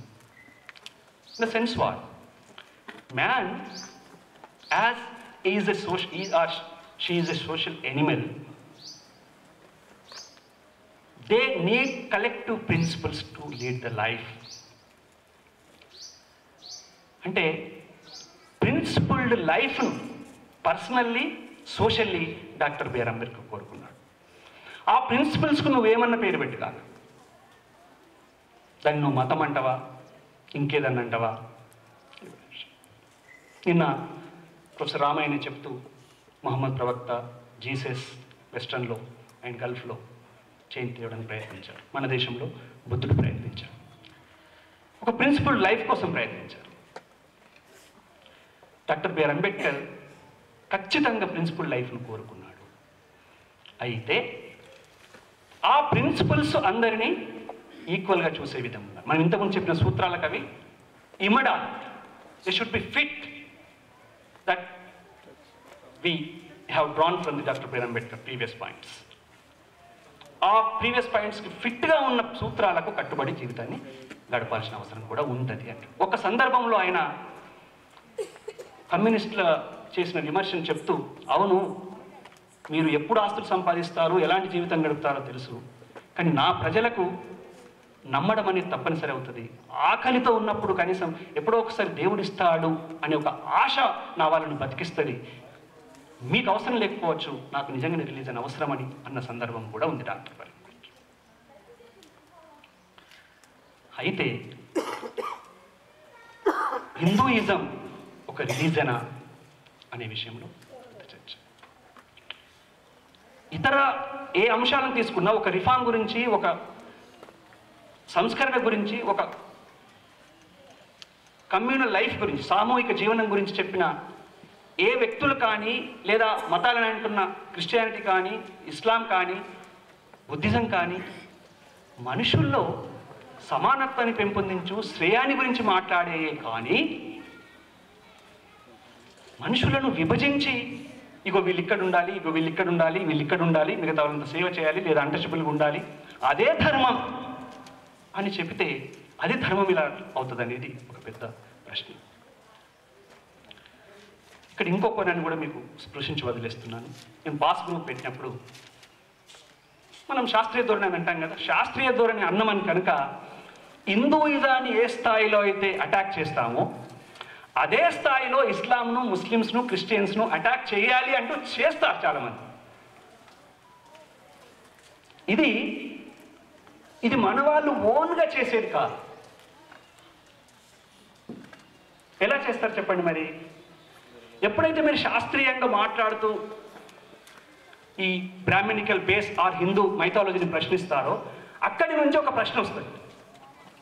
In the sense what? Man as is a social, he or she is a social animal. They need collective principles to lead the life. అంటే principled లైఫ్ను personally, socially doctor BR Ambedkar కోరుకున్నాడు. ఆ ప్రిన్సిపల్స్కు నువ్వేమన్నా పేరు పెట్టి కాదు, దాన్ని నువ్వు మతం అంటావా, ఇంకేదన్నా అంటావా. నిన్న ప్రొఫెసర్ రామాయణ చెప్తూ, మహమ్మద్ ప్రవక్త, జీసస్ వెస్టర్న్లో అండ్ గల్ఫ్లో చేంజ్ తేవడానికి ప్రయత్నించారు. మన దేశంలో బుద్ధుడు ప్రయత్నించారు. ఒక ప్రిన్సిపల్ లైఫ్ కోసం ప్రయత్నించారు. డాక్టర్ బిఆర్ అంబేద్కర్ ఖచ్చితంగా ప్రిన్సిపల్ లైఫ్ను కోరుకున్నాడు. అయితే ఆ ప్రిన్సిపల్స్ అందరినీ ఈక్వల్గా చూసే విధంగా, మనం ఇంతకుముందు చెప్పిన సూత్రాలకు అవి ఇమడాలి. They should be fit that we have drawn from the Dr. B.R. Ambedkar previous points. ఆ ప్రీవియస్ పాయింట్స్కి ఫిట్గా ఉన్న సూత్రాలకు కట్టుబడి జీవితాన్ని గడపాల్సిన అవసరం కూడా ఉంటుంది అంటే. ఒక సందర్భంలో ఆయన కమ్యూనిస్టుల చేసిన విమర్శను చెప్తూ, అవును మీరు ఎప్పుడు ఆస్తులు సంపాదిస్తారు, ఎలాంటి జీవితం గడుపుతారో తెలుసు, కానీ నా ప్రజలకు నమ్మడం అనేది తప్పనిసరి అవుతుంది. ఆకలితో ఉన్నప్పుడు కనీసం ఎప్పుడో ఒకసారి దేవుడిస్తాడు అనే ఒక ఆశ నా వాళ్ళని బతికిస్తుంది. మీకు అవసరం లేకపోవచ్చు, నాకు నిజంగానే రిలీజన్ అవసరమని అన్న సందర్భం కూడా ఉంది డాక్టర్ గారు. అయితే హిందూయిజం ఒక రిలీజనా అనే విషయంలో చర్చ. ఇతర ఏ అంశాలను తీసుకున్నా, ఒక రిఫార్మ్ గురించి, ఒక సంస్కరణ గురించి, ఒక కమ్యూనల్ లైఫ్ గురించి, సామూహిక జీవనం గురించి చెప్పిన ఏ వ్యక్తులు కానీ, లేదా మతాలను అంటున్న క్రిస్టియానిటీ కానీ, ఇస్లాం కానీ, బుద్ధిజం కానీ, మనుషుల్లో సమానత్వాన్ని పెంపొందించు, శ్రేయాన్ని గురించి మాట్లాడే కానీ, మనుషులను విభజించి ఇగో వీళ్ళు ఇక్కడ ఉండాలి, ఇగో వీళ్ళు ఇక్కడ ఉండాలి, వీళ్ళు ఇక్కడ ఉండాలి, మిగతా వాళ్ళంతా సేవ చేయాలి, లేదా అంటర్షిపుల్గా ఉండాలి, అదే ధర్మం అని చెబితే అది ధర్మం ఇలా అవుతుంది అనేది ఒక పెద్ద ప్రశ్న. ఇక్కడ ఇంకొక నన్ను కూడా మీకు స్పృశించి వదిలేస్తున్నాను. నేను పాస్ గ్రూప్ పెట్టినప్పుడు మనం శాస్త్రీయ ధోరణి అని అంటాం కదా, శాస్త్రీయ ధోరణి అన్నమని కనుక హిందూయిజాన్ని ఏ స్థాయిలో అయితే అటాక్ చేస్తామో అదే స్థాయిలో ఇస్లాంను, ముస్లిమ్స్ను, క్రిస్టియన్స్ను అటాక్ చేయాలి అంటూ చేస్తారు చాలామంది. ఇది మన వాళ్ళు ఓన్గా చేసేది కాదు. ఎలా చేస్తారు చెప్పండి మరి? ఎప్పుడైతే మీరు శాస్త్రీయంగా మాట్లాడుతూ ఈ బ్రాహ్మణికల్ బేస్ ఆర్ హిందూ మైథాలజీని ప్రశ్నిస్తారో అక్కడి నుంచి ఒక ప్రశ్న వస్తుంది.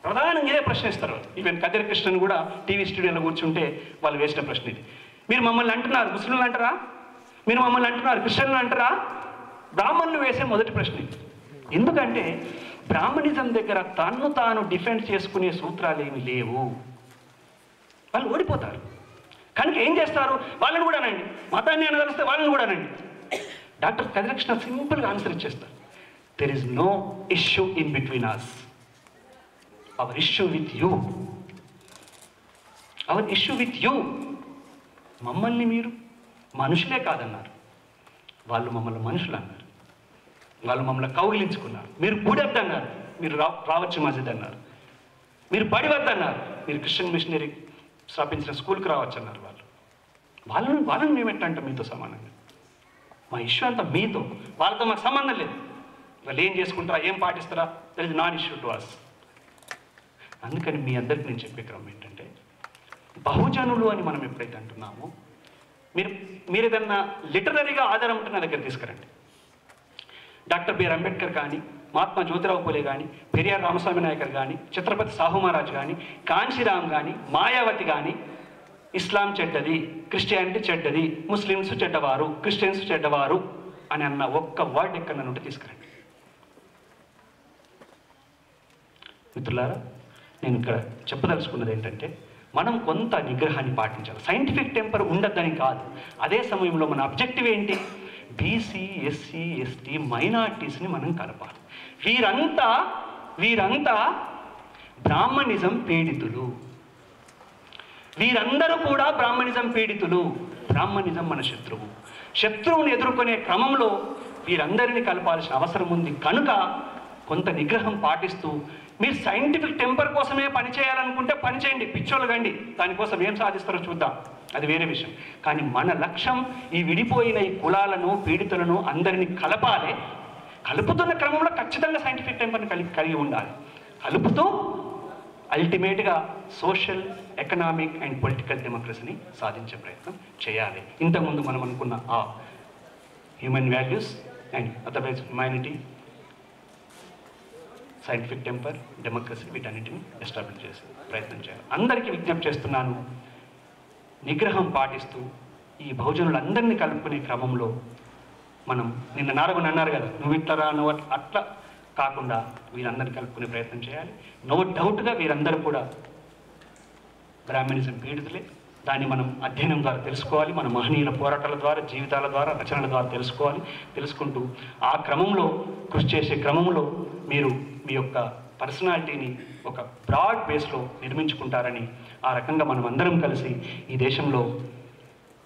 ప్రధానంగా ఇదే ప్రశ్న ఇస్తారు. ఈవెన్ కదిరి కృష్ణన్ కూడా టీవీ స్టూడియోలో కూర్చుంటే వాళ్ళు వేసిన ప్రశ్న ఇది. మీరు మమ్మల్ని అంటున్నారు ముస్లింలు అంటారా, మీరు మమ్మల్ని అంటున్నారు క్రిస్టియన్లు అంటారా, బ్రాహ్మణులు వేసే మొదటి ప్రశ్న ఇది. ఎందుకంటే బ్రాహ్మణిజం దగ్గర తన్ను తాను డిఫెండ్ చేసుకునే సూత్రాలు ఏమి లేవు. వాళ్ళు ఓడిపోతారు. కనుక ఏం చేస్తారు? వాళ్ళని కూడా అనండి, మతాన్ని అనదలిస్తే వాళ్ళని కూడా అనండి. డాక్టర్ కదిరి కృష్ణ సింపుల్గా ఆన్సర్ ఇచ్చేస్తారు. There is no issue in between us, our issue with you, our issue with you. మమ్మల్ని మీరు మనుషులే కాదన్నారు, వాళ్ళు మమ్మల్ని మనుషులు అన్నారు. వాళ్ళు మమ్మల్ని కౌగిలించుకున్నారు. మీరు గుడెద్దు అన్నారు, మీరు రావచ్చు మస్జిద్ అన్నారు. మీరు బడి వద్దన్నారు, మీరు క్రిస్టియన్ మిషనరీ స్థాపించిన స్కూల్కి రావచ్చు అన్నారు. వాళ్ళని మేము ఎట్లా అంటాం మీతో సమానంగా? మా ఇష్యూ అంతా మీతో, వాళ్ళతో మాకు సంబంధం లేదు. వాళ్ళు ఏం చేసుకుంటారా, ఏం పాటిస్తారా, that is non issue to us. అందుకని మీ అందరికి నేను చెప్పే క్రమం ఏంటంటే, బహుజనులు అని మనం ఎప్పుడైతే అంటున్నామో, మీరు ఏదన్నా లిటరరీగా ఆధారం ఉంటే నా దగ్గర తీసుకురండి. డాక్టర్ బిఆర్ అంబేద్కర్ కానీ, మహాత్మా జ్యోతిరావు పూలే కానీ, పెరియార్ రామస్వామి నాయకర్ కానీ, ఛత్రపతి సాహు మహారాజ్ కానీ, కాంశీరామ్ కానీ, మాయావతి కానీ ఇస్లాం చెడ్డది, క్రిస్టియానిటీ చెడ్డది, ముస్లిమ్స్ చెడ్డవారు, క్రిస్టియన్స్ చెడ్డవారు అని అన్న ఒక్క వర్డ్ ఎక్కడ నన్ను ఉంటే తీసుకురండి. మిత్రులారా, నేను ఇక్కడ చెప్పదలుచుకున్నది ఏంటంటే, మనం కొంత నిగ్రహాన్ని పాటించాలి. సైంటిఫిక్ టెంపర్ ఉండద్దని కాదు. అదే సమయంలో మన అబ్జెక్టివ్ ఏంటి? బీసీ, ఎస్సీ, ఎస్టీ, మైనారిటీస్ని మనం కలపాలి. వీరంతా బ్రాహ్మణిజం పీడితులు. వీరందరూ కూడా బ్రాహ్మణిజం పీడితులు. బ్రాహ్మణిజం మన శత్రువుని ఎదుర్కొనే క్రమంలో వీరందరినీ కలపాల్సిన అవసరం ఉంది. కనుక కొంత నిగ్రహం పాటిస్తూ, మీరు సైంటిఫిక్ టెంపర్ కోసమే పనిచేయాలనుకుంటే పనిచేయండి, పిచ్చోళ్ళు కండి. దానికోసం ఏం సాధిస్తారో చూద్దాం, అది వేరే విషయం. కానీ మన లక్ష్యం ఈ విడిపోయిన ఈ కులాలను, పీడితులను అందరినీ కలపాలి. కలుపుతున్న క్రమంలో ఖచ్చితంగా సైంటిఫిక్ టెంపర్ని కలిగి ఉండాలి. కలుపుతూ అల్టిమేట్గా సోషల్, ఎకనామిక్ అండ్ పొలిటికల్ డెమోక్రసీని సాధించే ప్రయత్నం చేయాలి. ఇంతకుముందు మనం అనుకున్న ఆ human values and otherwise humanity, scientific temper, democracy, వీటన్నిటిని ఎస్టాబ్లిష్ చేసే ప్రయత్నం చేయాలి. అందరికీ విజ్ఞప్తి చేస్తున్నాను, నిగ్రహం పాటిస్తూ ఈ బహుజనులందరినీ కలుపుకునే క్రమంలో మనం, నిన్న నారగుని అన్నారు కదా, నువ్వు ఇట్లరా నువ్వు అట్లా కాకుండా వీరందరినీ కలుపుకునే ప్రయత్నం చేయాలి. నో డౌట్గా వీరందరూ కూడా బ్రాహ్మణిజం పీడితులే. దాన్ని మనం అధ్యయనం ద్వారా తెలుసుకోవాలి. మన మహనీయుల పోరాటాల ద్వారా, జీవితాల ద్వారా, రచనల ద్వారా తెలుసుకుంటూ ఆ క్రమంలో కృషి చేసే క్రమంలో మీరు మీ యొక్క పర్సనాలిటీని ఒక బ్రాడ్ బేస్లో నిర్మించుకుంటారని, ఆ రకంగా మనం అందరం కలిసి ఈ దేశంలో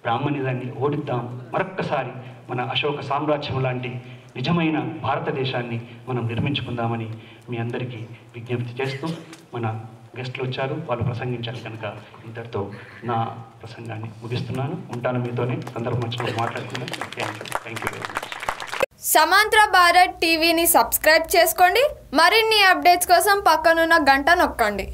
బ్రాహ్మణిజాన్ని ఓడిద్దాం. మరొక్కసారి మన అశోక సామ్రాజ్యం లాంటి నిజమైన భారతదేశాన్ని మనం నిర్మించుకుందామని మీ అందరికీ విజ్ఞప్తి చేస్తూ, మన గెస్టులు వచ్చారు, వాళ్ళు ప్రసంగించారు కనుక ఇంతటితో నా ప్రసంగాన్ని ముగిస్తున్నాను. ఉంటాను మీతోనే, సందర్భం వచ్చినప్పుడు మాట్లాడుకుందాం. Thank you very much. సమాంతర భారత్ టీవీని సబ్స్క్రైబ్ చేసుకోండి. మరిన్ని అప్డేట్స్ కోసం పక్కనున్న గంట నొక్కండి.